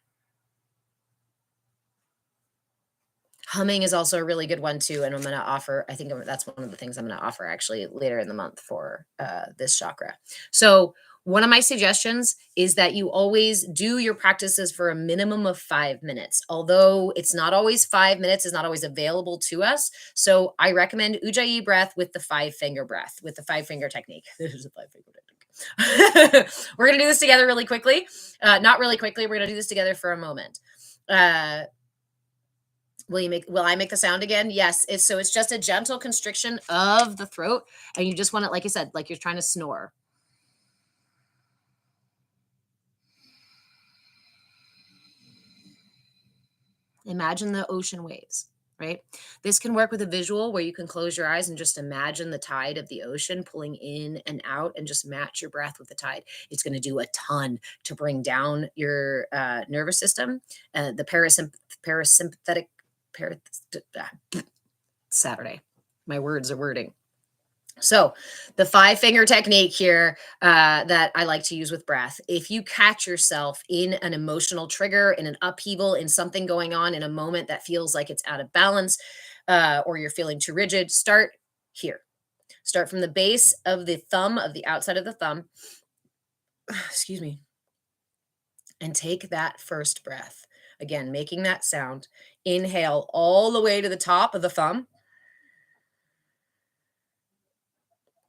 Humming is also a really good one too, and I'm going to offer. I think that's one of the things I'm going to offer actually later in the month for this chakra. So one of my suggestions is that you always do your practices for a minimum of 5 minutes. Although it's not always 5 minutes, is not always available to us. So I recommend Ujjayi breath with the 5-finger breath, with the 5-finger technique. This is a 5-finger technique. We're going to do this together really quickly. Not really quickly. We're going to do this together for a moment. Will I make the sound again? Yes. It's just a gentle constriction of the throat. And you just want it, like I said, like you're trying to snore. Imagine the ocean waves, right? This can work with a visual where you can close your eyes and just imagine the tide of the ocean pulling in and out and just match your breath with the tide. It's going to do a ton to bring down your nervous system, the parasympathetic, Saturday. My words are wording. So the 5-finger technique here that I like to use with breath. If you catch yourself in an emotional trigger, in an upheaval, in something going on in a moment that feels like it's out of balance, or you're feeling too rigid, start here. Start from the base of the thumb, of the outside of the thumb. Excuse me. And take that first breath. Again, making that sound. Inhale all the way to the top of the thumb.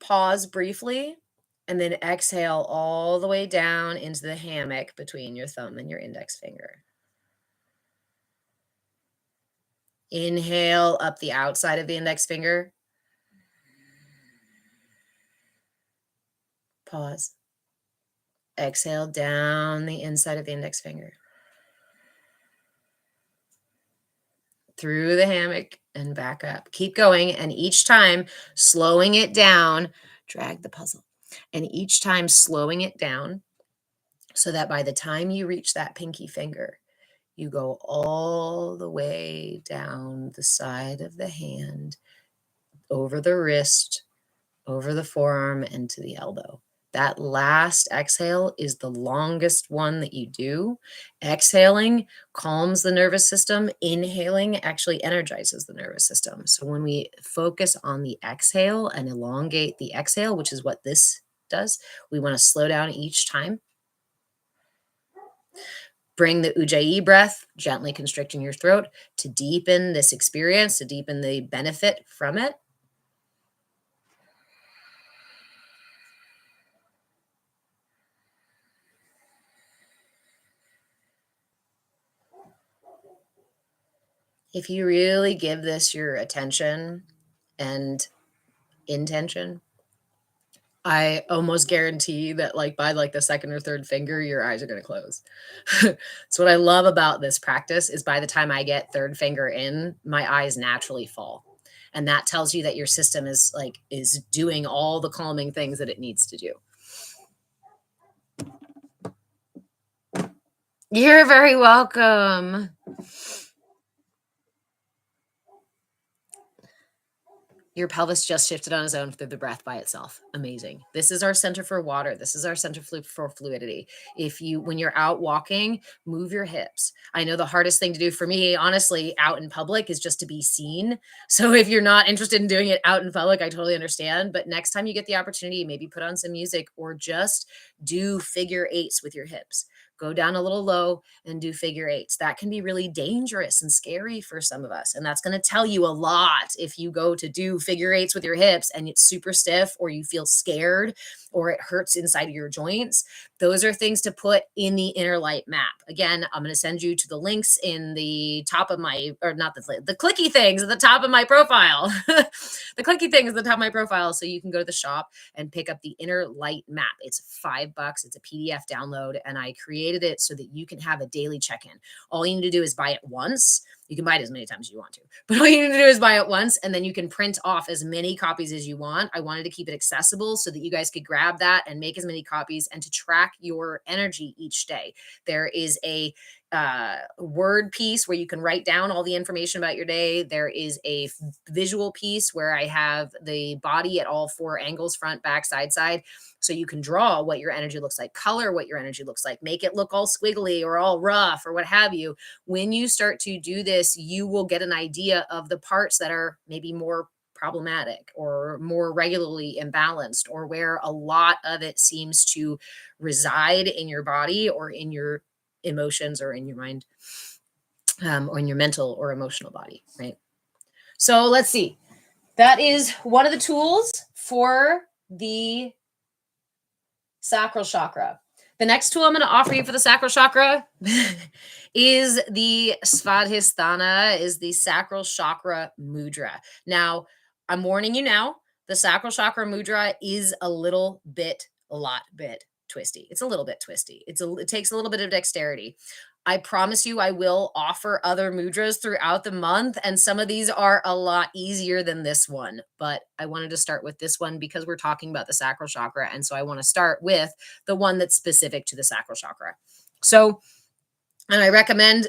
Pause briefly, and then exhale all the way down into the hammock between your thumb and your index finger. Inhale up the outside of the index finger. Pause. Exhale down the inside of the index finger. Through the hammock and back up. Keep going, and each time slowing it down, drag the puzzle. And each time slowing it down so that by the time you reach that pinky finger, you go all the way down the side of the hand, over the wrist, over the forearm, and to the elbow. That last exhale is the longest one that you do. Exhaling calms the nervous system. Inhaling actually energizes the nervous system. So when we focus on the exhale and elongate the exhale, which is what this does, we want to slow down each time. Bring the Ujjayi breath, gently constricting your throat to deepen this experience, to deepen the benefit from it. If you really give this your attention and intention, I almost guarantee that by the second or third finger, your eyes are going to close. So what I love about this practice is by the time I get third finger in, my eyes naturally fall. And that tells you that your system is doing all the calming things that it needs to do. You're very welcome. Your pelvis just shifted on its own through the breath by itself. Amazing. This is our center for water. This is our center for fluidity. When you're out walking, move your hips. I know the hardest thing to do for me, honestly, out in public is just to be seen. So if you're not interested in doing it out in public, I totally understand. But next time you get the opportunity, maybe put on some music or just do figure eights with your hips. Go down a little low and do figure eights. That can be really dangerous and scary for some of us. And that's going to tell you a lot if you go to do figure eights with your hips and it's super stiff, or you feel scared, or it hurts inside of your joints. Those are things to put in the inner light map. Again, I'm going to send you to the links in the top of my, or not the clicky things at the top of my profile. The clicky things at the top of my profile. So you can go to the shop and pick up the inner light map. It's $5. It's a PDF download. And I created it so that you can have a daily check-in. All you need to do is buy it once. You can buy it as many times as you want to, but all you need to do is buy it once, and then you can print off as many copies as you want. I wanted to keep it accessible so that you guys could grab that and make as many copies and to track your energy each day. There is a word piece where you can write down all the information about your day. There is a visual piece where I have the body at all 4 angles, front, back, side. So you can draw what your energy looks like, color what your energy looks like, make it look all squiggly or all rough or what have you. When you start to do this, you will get an idea of the parts that are maybe more problematic or more regularly imbalanced, or where a lot of it seems to reside in your body or in your emotions or in your mind, or in your mental or emotional body, right? So let's see. That is one of the tools for the sacral chakra. The next tool I'm going to offer you for the sacral chakra is the Svadhisthana, is the sacral chakra mudra. Now, I'm warning you now, the sacral chakra mudra is a lot bit twisty. It's a little bit twisty. It takes a little bit of dexterity. I promise you, I will offer other mudras throughout the month, and some of these are a lot easier than this one. But I wanted to start with this one because we're talking about the sacral chakra, and so I want to start with the one that's specific to the sacral chakra. So, and I recommend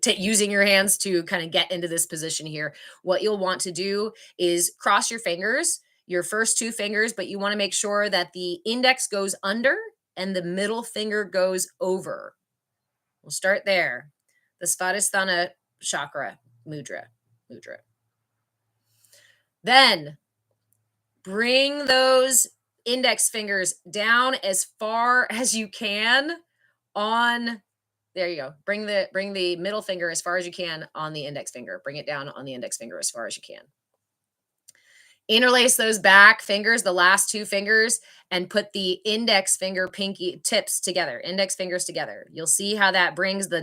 using your hands to kind of get into this position here. What you'll want to do is cross your fingers, your first 2 fingers, but you want to make sure that the index goes under and the middle finger goes over. We'll start there. The Svadhisthana chakra mudra. Then bring those index fingers down as far as you can on, there you go. Bring the middle finger as far as you can on the index finger. Bring it down on the index finger as far as you can. Interlace those back fingers, the last 2 fingers, and put the index finger pinky tips together, index fingers together. You'll see how that brings the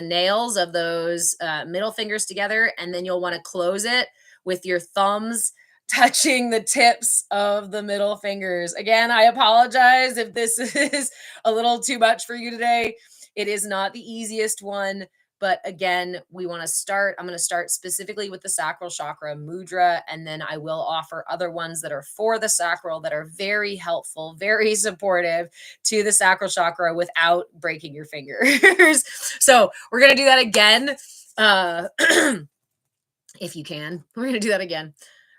nails of those middle fingers together, and then you'll want to close it with your thumbs touching the tips of the middle fingers. Again, I apologize if this is a little too much for you today. It is not the easiest one. But again, I'm going to start specifically with the sacral chakra mudra, and then I will offer other ones that are for the sacral that are very helpful, very supportive to the sacral chakra without breaking your fingers. So we're going to do that again. If you can, we're going to do that again.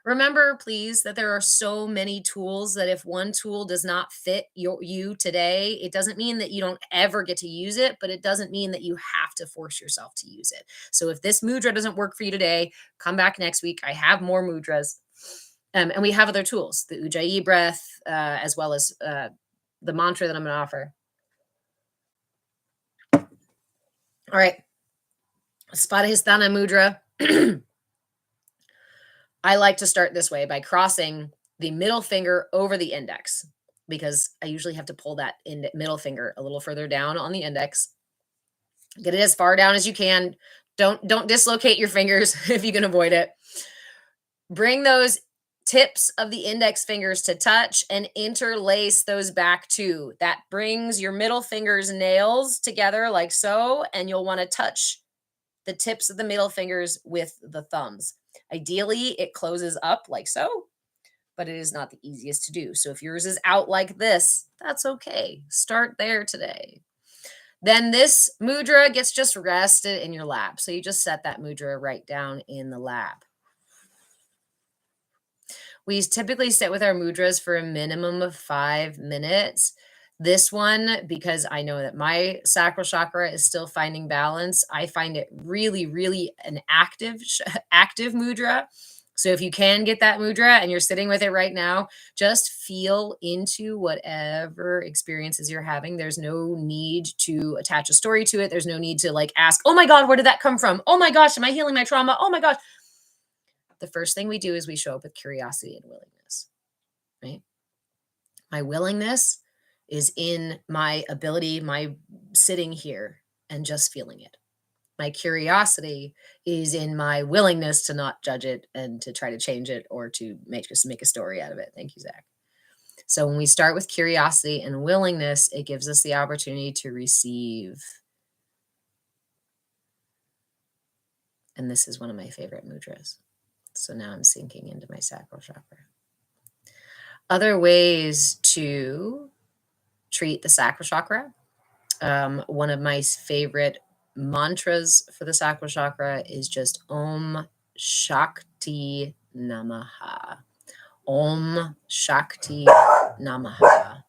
Remember, please, that there are so many tools that if one tool does not fit you today, it doesn't mean that you don't ever get to use it, but it doesn't mean that you have to force yourself to use it. So if this mudra doesn't work for you today, come back next week. I have more mudras. And we have other tools, the Ujjayi breath, as well as the mantra that I'm going to offer. All right. Svadhisthana mudra. I like to start this way by crossing the middle finger over the index, because I usually have to pull that middle finger a little further down on the index. Get it as far down as you can. Don't dislocate your fingers if you can avoid it. Bring those tips of the index fingers to touch and interlace those back too. That brings your middle finger's nails together like so, and you'll want to touch the tips of the middle fingers with the thumbs. Ideally, it closes up like so, but it is not the easiest to do. So if yours is out like this, that's okay. Start there today. Then this mudra gets just rested in your lap. So you just set that mudra right down in the lap. We typically sit with our mudras for a minimum of 5 minutes. This one, because I know that my sacral chakra is still finding balance, I find it really, really an active mudra. So if you can get that mudra and you're sitting with it right now, just feel into whatever experiences you're having. There's no need to attach a story to it. There's no need to like ask, oh my God, where did that come from? Oh my gosh, am I healing my trauma? Oh my gosh. The first thing we do is we show up with curiosity and willingness, right? My willingness is in my ability, my sitting here and just feeling it. My curiosity is in my willingness to not judge it and to try to change it or to make a story out of it. Thank you, Zach. So when we start with curiosity and willingness, it gives us the opportunity to receive. And this is one of my favorite mudras. So now I'm sinking into my sacral chakra. Other ways to treat the sacral chakra. One of my favorite mantras for the sacral chakra is just Om Shakti Namaha. Om Shakti Namaha.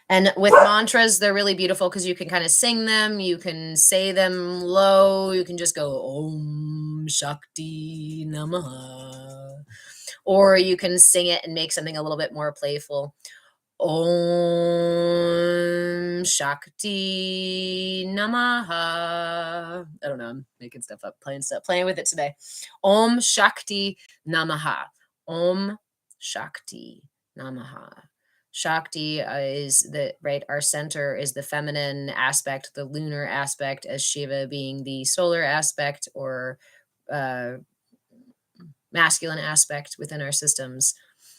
And with mantras, they're really beautiful because you can kind of sing them, you can say them low, you can just go Om Shakti Namaha. Or you can sing it and make something a little bit more playful. Om Shakti Namaha. I don't know. I'm making stuff up, playing with it today. Om Shakti Namaha. Om Shakti Namaha. Shakti is the right. Our center is the feminine aspect, the lunar aspect, as Shiva being the solar aspect or uh, masculine aspect within our systems,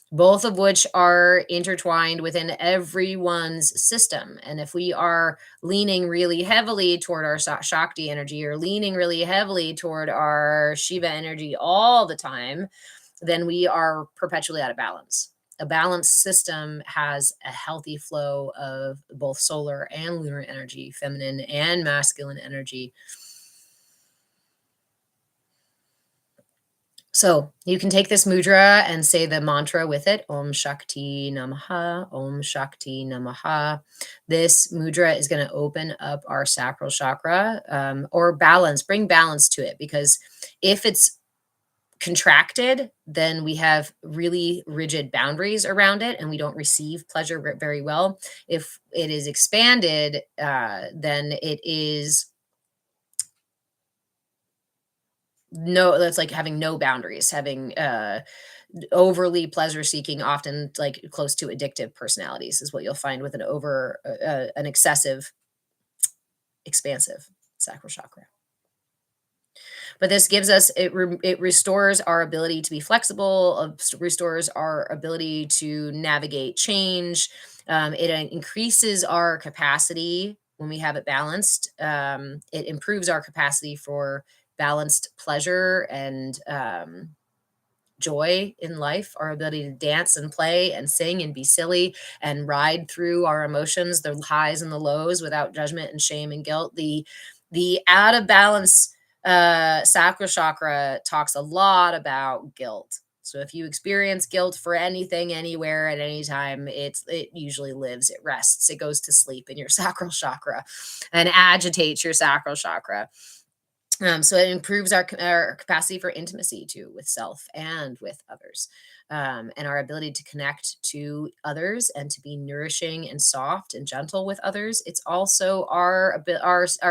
both of which are intertwined within everyone's system. And if we are leaning really heavily toward our Shakti energy or leaning really heavily toward our Shiva energy all the time, then we are perpetually out of balance. A balanced system has a healthy flow of both solar and lunar energy, feminine and masculine energy. So you can take this mudra and say the mantra with it, Om Shakti Namaha, Om Shakti Namaha. This mudra is going to open up our sacral chakra or bring balance to it, because if it's contracted, then we have really rigid boundaries around it and we don't receive pleasure very well. If it is expanded, then it is that's like having no boundaries, having overly pleasure seeking, often like close to addictive personalities is what you'll find with an excessive expansive sacral chakra. But this gives us it restores our ability to be flexible, restores our ability to navigate change. It increases our capacity when we have it balanced. It improves our capacity for balanced pleasure and joy in life, our ability to dance and play and sing and be silly and ride through our emotions, the highs and the lows, without judgment and shame and guilt. The out of balance sacral chakra talks a lot about guilt. So if you experience guilt for anything, anywhere, at any time, it usually lives, it rests, it goes to sleep in your sacral chakra and agitates your sacral chakra. So it improves our capacity for intimacy too, with self and with others, and our ability to connect to others and to be nourishing and soft and gentle with others. It's also our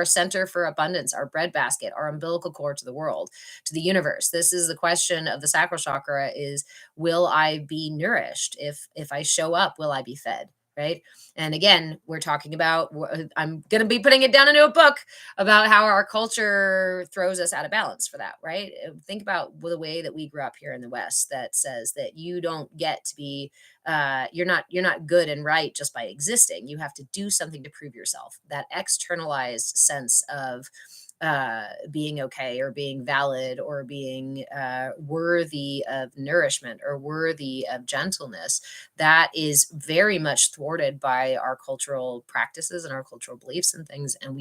center for abundance, our breadbasket, our umbilical cord to the world, to the universe. This is the question of the sacral chakra: is will I be nourished? If I show up, will I be fed? Right. And again, we're talking about, I'm going to be putting it down into a book about how our culture throws us out of balance for that, right? Think about the way that we grew up here in the West that says that you don't get to be, you're not good and right just by existing. You have to do something to prove yourself. That externalized sense of being okay or being valid or being worthy of nourishment or worthy of gentleness, that is very much thwarted by our cultural practices and our cultural beliefs and things. And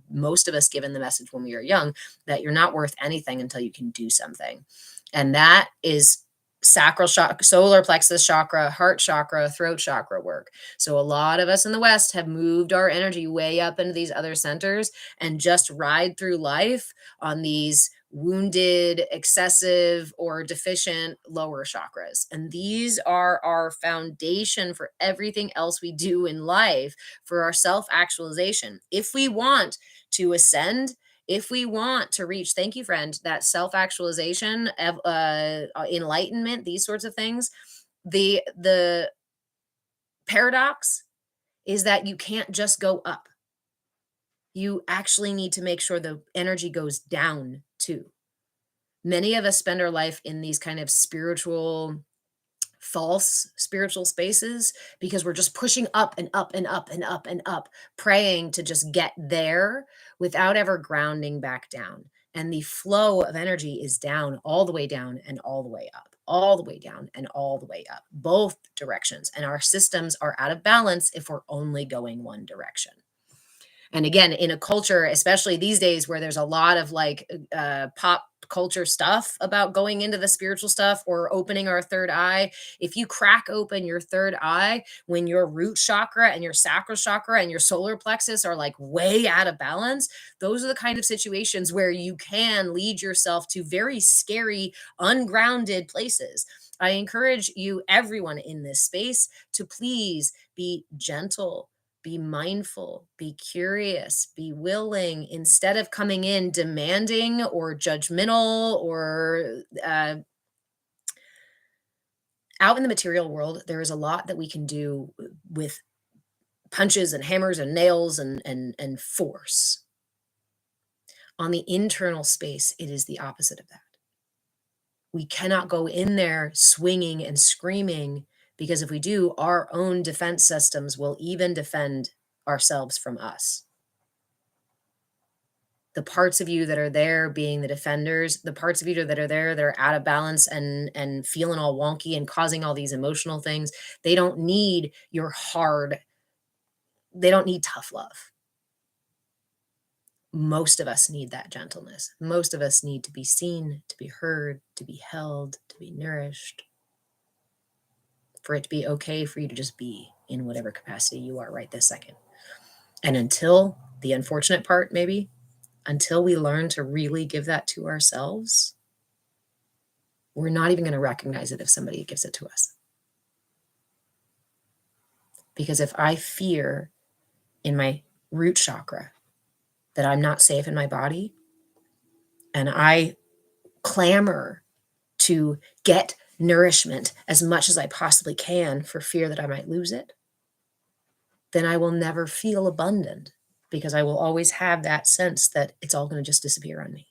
most of us given the message when we are young that you're not worth anything until you can do something. And that is sacral chakra, solar plexus chakra, heart chakra, throat chakra work. So a lot of us in the West have moved our energy way up into these other centers and just ride through life on these wounded, excessive, or deficient lower chakras. And these are our foundation for everything else we do in life, for our self actualization. If we want to ascend, if we want to reach, thank you friend, that self actualization, enlightenment, these sorts of things, the paradox is that you can't just go up. You actually need to make sure the energy goes down too. Many of us spend our life in these kind of false spiritual spaces because we're just pushing up and up and up and up and up, praying to just get there without ever grounding back down. And the flow of energy is down, all the way down and all the way up, all the way down and all the way up, both directions. And our systems are out of balance if we're only going one direction. And again, in a culture, especially these days where there's a lot of like pop culture stuff about going into the spiritual stuff or opening our third eye, if you crack open your third eye when your root chakra and your sacral chakra and your solar plexus are like way out of balance, those are the kind of situations where you can lead yourself to very scary, ungrounded places. I encourage you, everyone in this space, to please be gentle, be mindful, be curious, be willing, instead of coming in demanding or judgmental or out in the material world. There is a lot that we can do with punches and hammers and nails and force. On the internal space, it is the opposite of that. We cannot go in there swinging and screaming, because if we do, our own defense systems will even defend ourselves from us. The parts of you that are there being the defenders, the parts of you that are there that are out of balance and feeling all wonky and causing all these emotional things, they don't need your hard, they don't need tough love. Most of us need that gentleness. Most of us need to be seen, to be heard, to be held, to be nourished, for it to be okay for you to just be in whatever capacity you are right this second. And until the unfortunate part, maybe, until we learn to really give that to ourselves, we're not even going to recognize it if somebody gives it to us. Because if I fear in my root chakra that I'm not safe in my body, and I clamor to get nourishment as much as I possibly can for fear that I might lose it, then I will never feel abundant, because I will always have that sense that it's all going to just disappear on me.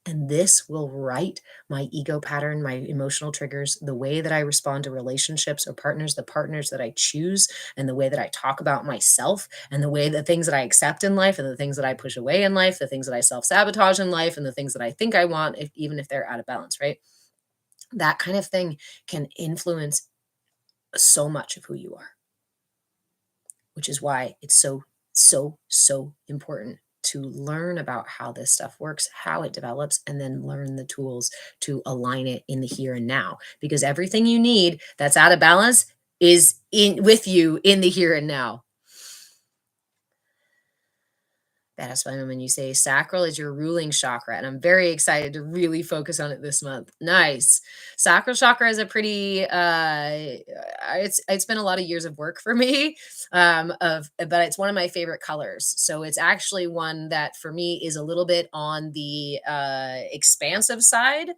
And this will write my ego pattern, my emotional triggers, the way that I respond to relationships or partners, the partners that I choose, and the way that I talk about myself, and the things that I accept in life, and the things that I push away in life, the things that I self-sabotage in life, and the things that I think I want, even if they're out of balance, right? That kind of thing can influence so much of who you are, which is why it's so important to learn about how this stuff works, how it develops, and then learn the tools to align it in the here and now. Because everything you need that's out of balance is in with you in the here and now. That's why when you say sacral is your ruling chakra, and I'm very excited to really focus on it this month. Nice. Sacral chakra is a pretty it's been a lot of years of work for me. But it's one of my favorite colors. So it's actually one that for me is a little bit on the expansive side.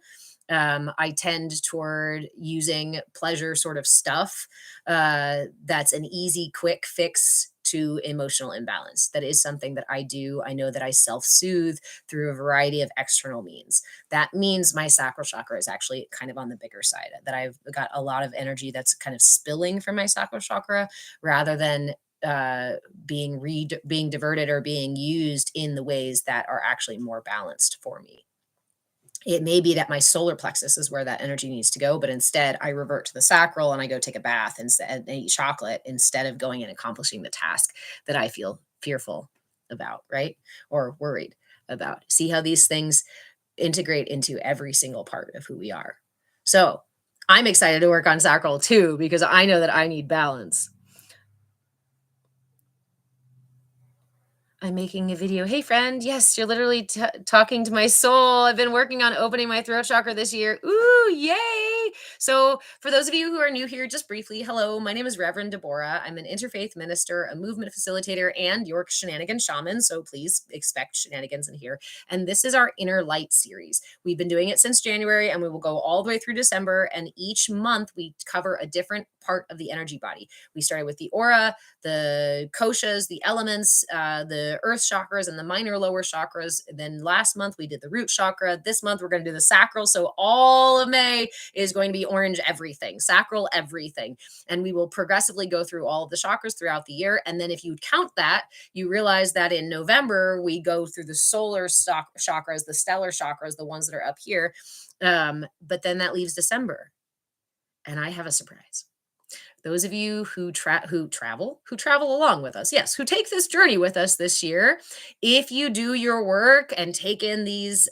I tend toward using pleasure sort of stuff that's an easy, quick fix to emotional imbalance. That is something that I do. I know that I self soothe through a variety of external means. That means my sacral chakra is actually kind of on the bigger side, that I've got a lot of energy that's kind of spilling from my sacral chakra rather than being diverted or being used in the ways that are actually more balanced for me. It may be that my solar plexus is where that energy needs to go, but instead I revert to the sacral and I go take a bath instead and eat chocolate instead of going and accomplishing the task that I feel fearful about, right? Or worried about. See how these things integrate into every single part of who we are. So I'm excited to work on Sacral too, because I know that I need balance. I'm making a video. Hey, friend. Yes, you're literally talking to my soul. I've been working on opening my throat chakra this year. Ooh, yay. So, for those of you who are new here, just briefly, hello. My name is Reverend Deborah. I'm an interfaith minister, a movement facilitator, and York shenanigan shaman. So, please expect shenanigans in here. And this is our Inner Light series. We've been doing it since January, and we will go all the way through December. And each month, we cover a different part of the energy body. We started with the aura, the koshas, the elements, the earth chakras, and the minor lower chakras. Then last month we did the root chakra. This month we're going to do the sacral. So all of May is going to be orange everything, sacral everything. And we will progressively go through all of the chakras throughout the year. And then if you count that, you realize that in November we go through the solar chakras, the stellar chakras, the ones that are up here. But then that leaves December. And I have a surprise. Those of you who travel along with us, yes, who take this journey with us this year, if you do your work and take in these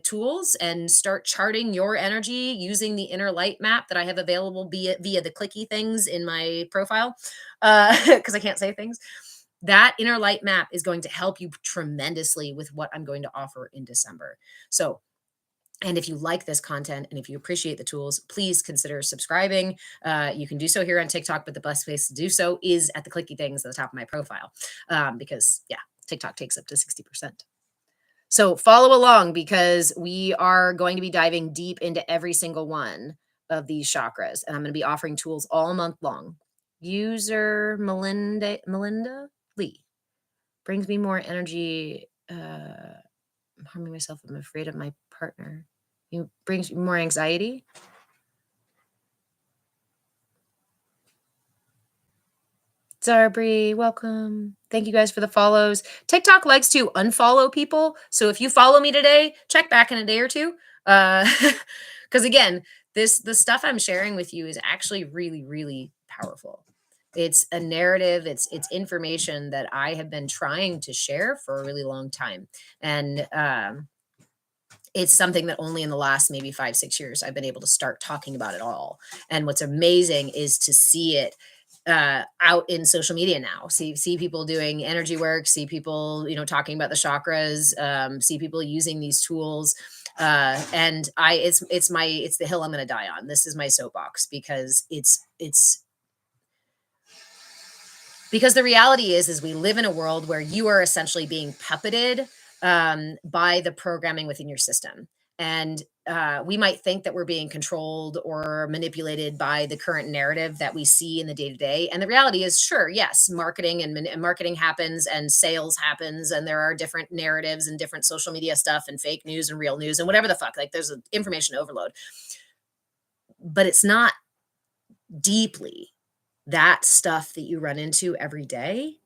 tools and start charting your energy using the inner light map that I have available via the clicky things in my profile, because I can't say things, that inner light map is going to help you tremendously with what I'm going to offer in December. So, and if you like this content and if you appreciate the tools, please consider subscribing. You can do so here on TikTok, but the best place to do so is at the clicky things at the top of my profile, because yeah, TikTok takes up to 60%. So follow along, because we are going to be diving deep into every single one of these chakras, and I'm going to be offering tools all month long. User Melinda Lee brings me more energy. I'm harming myself. I'm afraid of my partner. It brings more anxiety. Zarbri, welcome. Thank you guys for the follows. TikTok likes to unfollow people. So if you follow me today, check back in a day or two. Because again, the stuff I'm sharing with you is actually really, really powerful. It's a narrative, it's information that I have been trying to share for a really long time. And it's something that only in the last maybe 5-6 years I've been able to start talking about it all. And what's amazing is to see it out in social media now. See people doing energy work, see people, talking about the chakras, see people using these tools. And it's the hill I'm going to die on. This is my soapbox, because because the reality is we live in a world where you are essentially being puppeted by the programming within your system. And we might think that we're being controlled or manipulated by the current narrative that we see in the day to day. And the reality is, sure, yes, marketing and marketing happens and sales happens, and there are different narratives and different social media stuff and fake news and real news and whatever the fuck. Like, there's an information overload, but it's not deeply that stuff that you run into every day.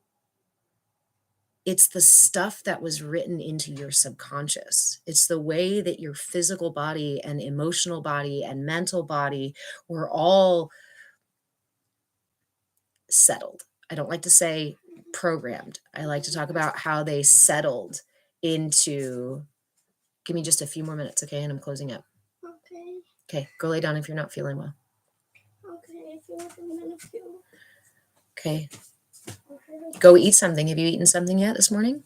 It's the stuff that was written into your subconscious. It's the way that your physical body and emotional body and mental body were all settled. I don't like to say programmed. I like to talk about how they settled into. Give me just a few more minutes, okay? And I'm closing up. Okay. Okay, go lay down if you're not feeling well. Okay, I feel like I'm gonna feel. Okay. Go eat something. Have you eaten something yet this morning?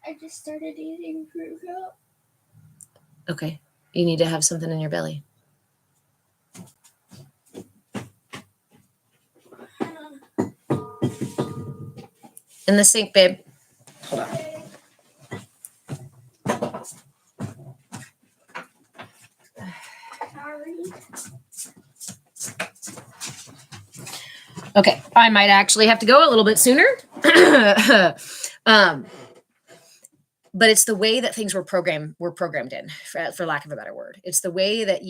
I just started eating fruit. Okay. You need to have something in your belly. In the sink, babe. Hold on. Sorry. Okay, I might actually have to go a little bit sooner. But it's the way that things were programmed in, for lack of a better word. It's the way that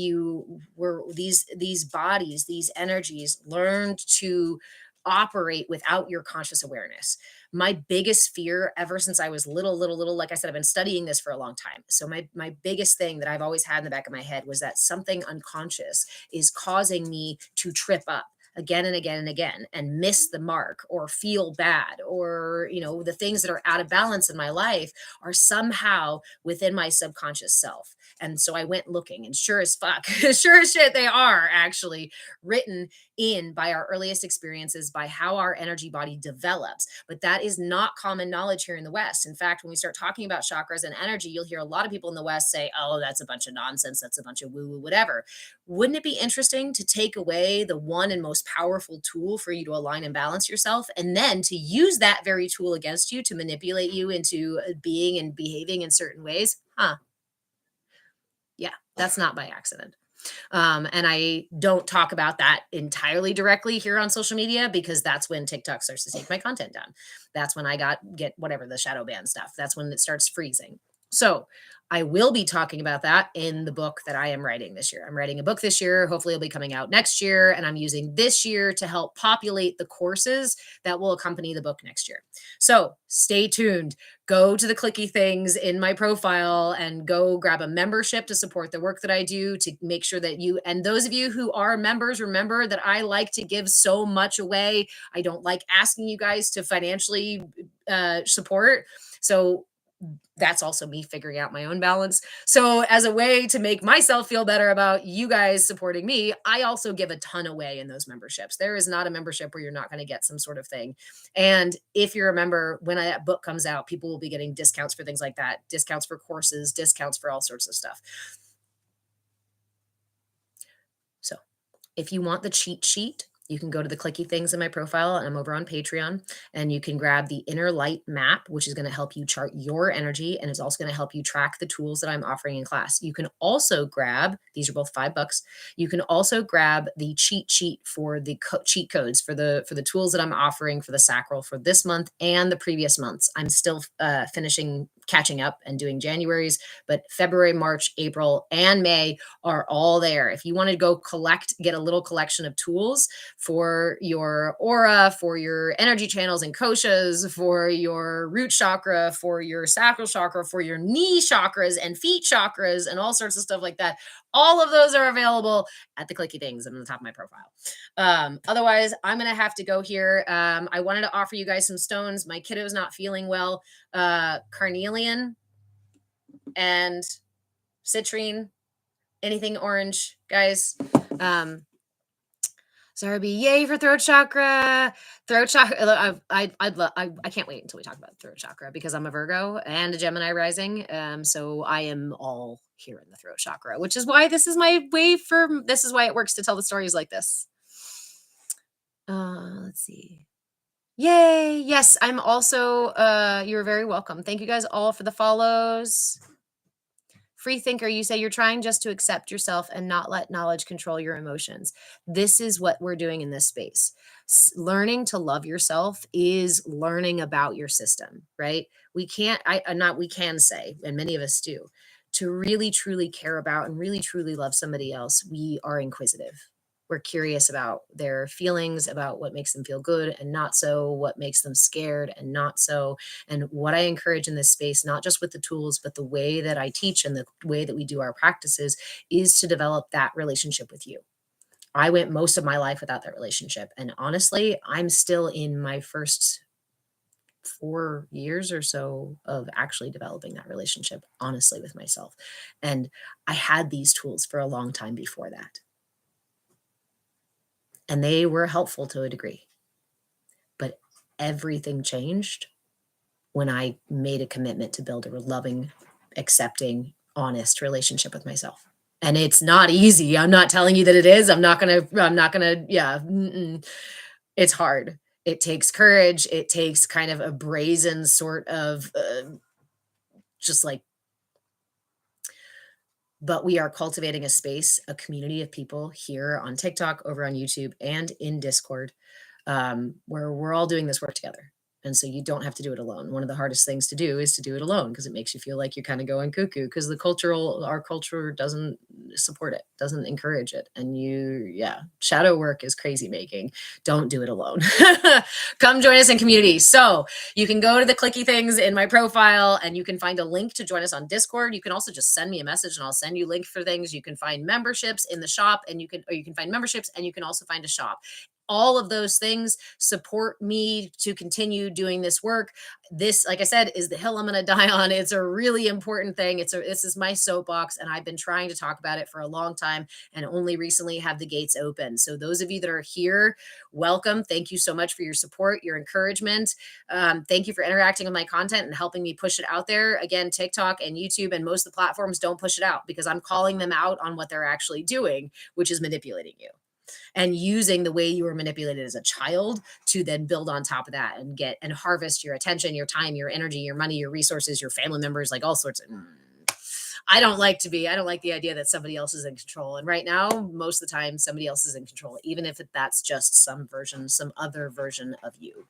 these bodies, these energies learned to operate without your conscious awareness. My biggest fear ever since I was little, like I said, I've been studying this for a long time. So my biggest thing that I've always had in the back of my head was that something unconscious is causing me to trip up. again and again and again and miss the mark or feel bad, or, the things that are out of balance in my life are somehow within my subconscious self. And so I went looking, and sure as fuck, sure as shit, they are actually written in by our earliest experiences, by how our energy body develops. But that is not common knowledge here in the West. In fact, when we start talking about chakras and energy, you'll hear a lot of people in the West say, oh, that's a bunch of nonsense. That's a bunch of woo woo, whatever. Wouldn't it be interesting to take away the one and most powerful tool for you to align and balance yourself, and then to use that very tool against you to manipulate you into being and behaving in certain ways? Huh. Yeah, that's not by accident. And I don't talk about that entirely directly here on social media, because that's when TikTok starts to take my content down. That's when I get whatever, the shadow ban stuff. That's when it starts freezing. So I will be talking about that in the book that I am writing this year. I'm writing a book this year. Hopefully it'll be coming out next year. And I'm using this year to help populate the courses that will accompany the book next year. So stay tuned. Go to the clicky things in my profile and go grab a membership to support the work that I do, to make sure that you, and those of you who are members, remember that I like to give so much away. I don't like asking you guys to financially support. So that's also me figuring out my own balance. So as a way to make myself feel better about you guys supporting me, I also give a ton away in those memberships. There is not a membership where you're not going to get some sort of thing. And if you're a member, when that book comes out, people will be getting discounts for things like that, discounts for courses, discounts for all sorts of stuff. So if you want the cheat sheet, you can go to the clicky things in my profile, and I'm over on Patreon, and you can grab the Inner Light map, which is going to help you chart your energy, and is also going to help you track the tools that I'm offering in class. You can also grab, these are both $5. You can also grab the cheat sheet for the cheat codes for the tools that I'm offering for the Sacral for this month and the previous months. I'm still catching up and doing January's, but February, March, April, and May are all there. If you want to go get a little collection of tools for your aura, for your energy channels and koshas, for your root chakra, for your sacral chakra, for your knee chakras and feet chakras, and all sorts of stuff like that, all of those are available at the clicky things on the top of my profile. Otherwise, I'm going to have to go here. I wanted to offer you guys some stones. My kiddo's not feeling well. Carnelian and citrine, anything orange, guys. Zarby, yay for throat chakra. Throat chakra. I can't wait until we talk about throat chakra, because I'm a Virgo and a Gemini rising. So I am all here in the throat chakra, which is why this is my way this is why it works to tell the stories like this. Let's see. Yay. Yes, I'm also, you're very welcome. Thank you guys all for the follows. Free thinker, you say you're trying just to accept yourself and not let knowledge control your emotions. This is what we're doing in this space. Learning to love yourself is learning about your system, right? We can say, and many of us do, to really truly care about and really truly love somebody else, we are inquisitive. We're curious about their feelings, about what makes them feel good and not so, what makes them scared and not so. And what I encourage in this space, not just with the tools, but the way that I teach and the way that we do our practices, is to develop that relationship with you. I went most of my life without that relationship. And honestly, I'm still in my first 4 years or so of actually developing that relationship, honestly, with myself. And I had these tools for a long time before that. And they were helpful to a degree. But everything changed when I made a commitment to build a loving, accepting, honest relationship with myself. And it's not easy. I'm not telling you that it is. I'm not gonna, yeah. It's hard. It takes courage. It takes kind of a brazen sort of just like, but we are cultivating a space, a community of people here on TikTok, over on YouTube, and in Discord, where we're all doing this work together. And so you don't have to do it alone. One of the hardest things to do is to do it alone, because it makes you feel like you're kind of going cuckoo, because our culture doesn't support it, doesn't encourage it. And shadow work is crazy making. Don't do it alone. Come join us in community. So you can go to the clicky things in my profile, and you can find a link to join us on Discord. You can also just send me a message and I'll send you links for things. You can find memberships in the shop, and you can find memberships, and you can also find a shop. all of those things support me to continue doing this work. This, like I said, is the hill I'm going to die on. It's a really important thing. This is my soapbox, and I've been trying to talk about it for a long time, and only recently have the gates open. So those of you that are here, welcome. Thank you so much for your support, your encouragement. Thank you for interacting with my content and helping me push it out there. Again, TikTok and YouTube and most of the platforms don't push it out because I'm calling them out on what they're actually doing, which is manipulating you and using the way you were manipulated as a child to then build on top of that and get and harvest your attention, your time, your energy, your money, your resources, your family members, like all sorts of. I don't like the idea that somebody else is in control. And right now, most of the time, somebody else is in control, even if that's just some other version of you.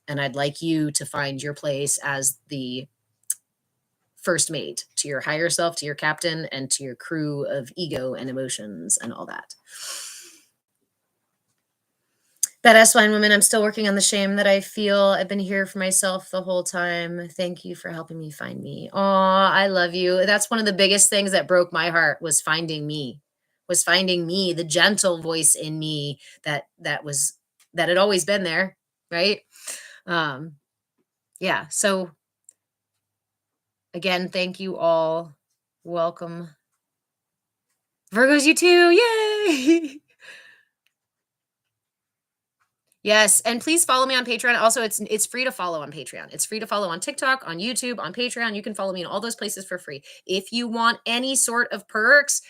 And I'd like you to find your place as the first mate to your higher self, to your captain, and to your crew of ego and emotions and all that. Badass wine woman, I'm still working on the shame that I feel. I've been here for myself the whole time. Thank you for helping me find me. Oh, I love you. That's one of the biggest things that broke my heart was finding me, the gentle voice in me that had always been there, right? Yeah. So again, thank you all. Welcome. Virgos, you too. Yay. Yes, and please follow me on Patreon. Also, it's free to follow on Patreon. It's free to follow on TikTok, on YouTube, on Patreon. You can follow me in all those places for free. If you want any sort of perks,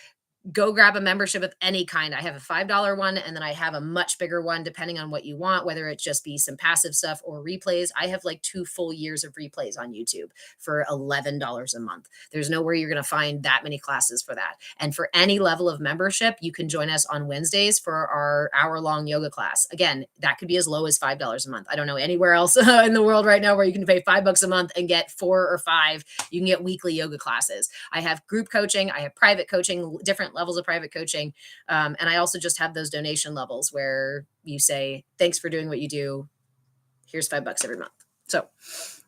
go grab a membership of any kind. I have a $5 one, and then I have a much bigger one depending on what you want, whether it just be some passive stuff or replays. I have like 2 full years of replays on YouTube for $11 a month. There's nowhere you're going to find that many classes for that. And for any level of membership, you can join us on Wednesdays for our hour-long yoga class. Again, that could be as low as $5 a month. I don't know anywhere else in the world right now where you can pay $5 a month and get 4 or 5. You can get weekly yoga classes. I have group coaching. I have private coaching, different levels of private coaching. And I also just have those donation levels where you say, thanks for doing what you do. Here's $5 every month. So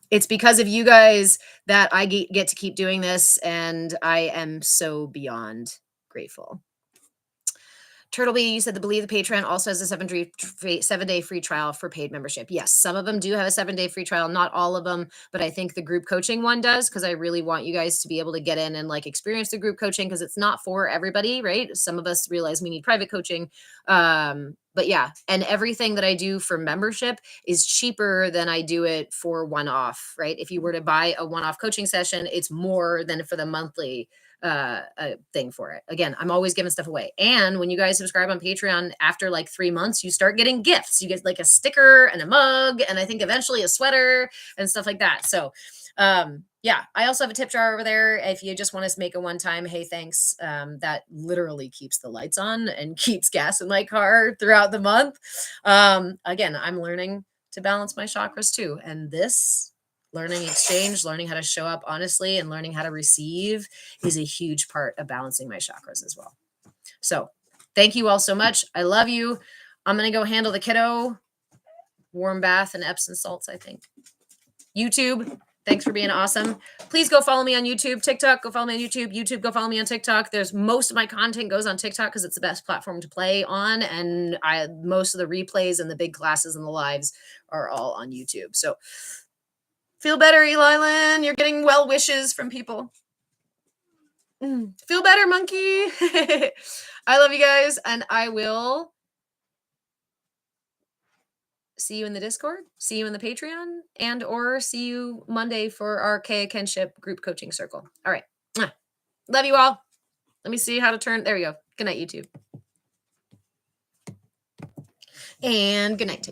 it's because of you guys that I get to keep doing this. And I am so beyond grateful. Turtleby, you said the Believe the Patreon also has a 7-day free trial for paid membership. Yes, some of them do have a 7-day free trial, not all of them, but I think the group coaching one does because I really want you guys to be able to get in and like experience the group coaching because it's not for everybody, right? Some of us realize we need private coaching. But yeah, and everything that I do for membership is cheaper than I do it for one-off, right? If you were to buy a one-off coaching session, it's more than for the monthly thing for it. Again, I'm always giving stuff away. And when you guys subscribe on Patreon, after like 3 months, you start getting gifts. You get like a sticker and a mug, and I think eventually a sweater and stuff like that. So yeah, I also have a tip jar over there. If you just want us to make a one-time, hey, thanks, that literally keeps the lights on and keeps gas in my car throughout the month. Again, I'm learning to balance my chakras too. And this learning exchange, learning how to show up honestly and learning how to receive is a huge part of balancing my chakras as well. So thank you all so much. I love you. I'm going to go handle the kiddo. Warm bath and Epsom salts, I think. YouTube, thanks for being awesome. Please go follow me on YouTube. TikTok, go follow me on YouTube. YouTube, go follow me on TikTok. There's most of my content goes on TikTok because it's the best platform to play on. And most of the replays and the big classes and the lives are all on YouTube. So feel better, Eli Lynn. You're getting well wishes from people. Feel better, monkey. I love you guys, and I will see you in the Discord, see you in the Patreon, and or see you Monday for our CAYA Kinship group coaching circle. All right. Love you all. Let me see how to turn. There we go. Good night, YouTube. And good night, TikTok.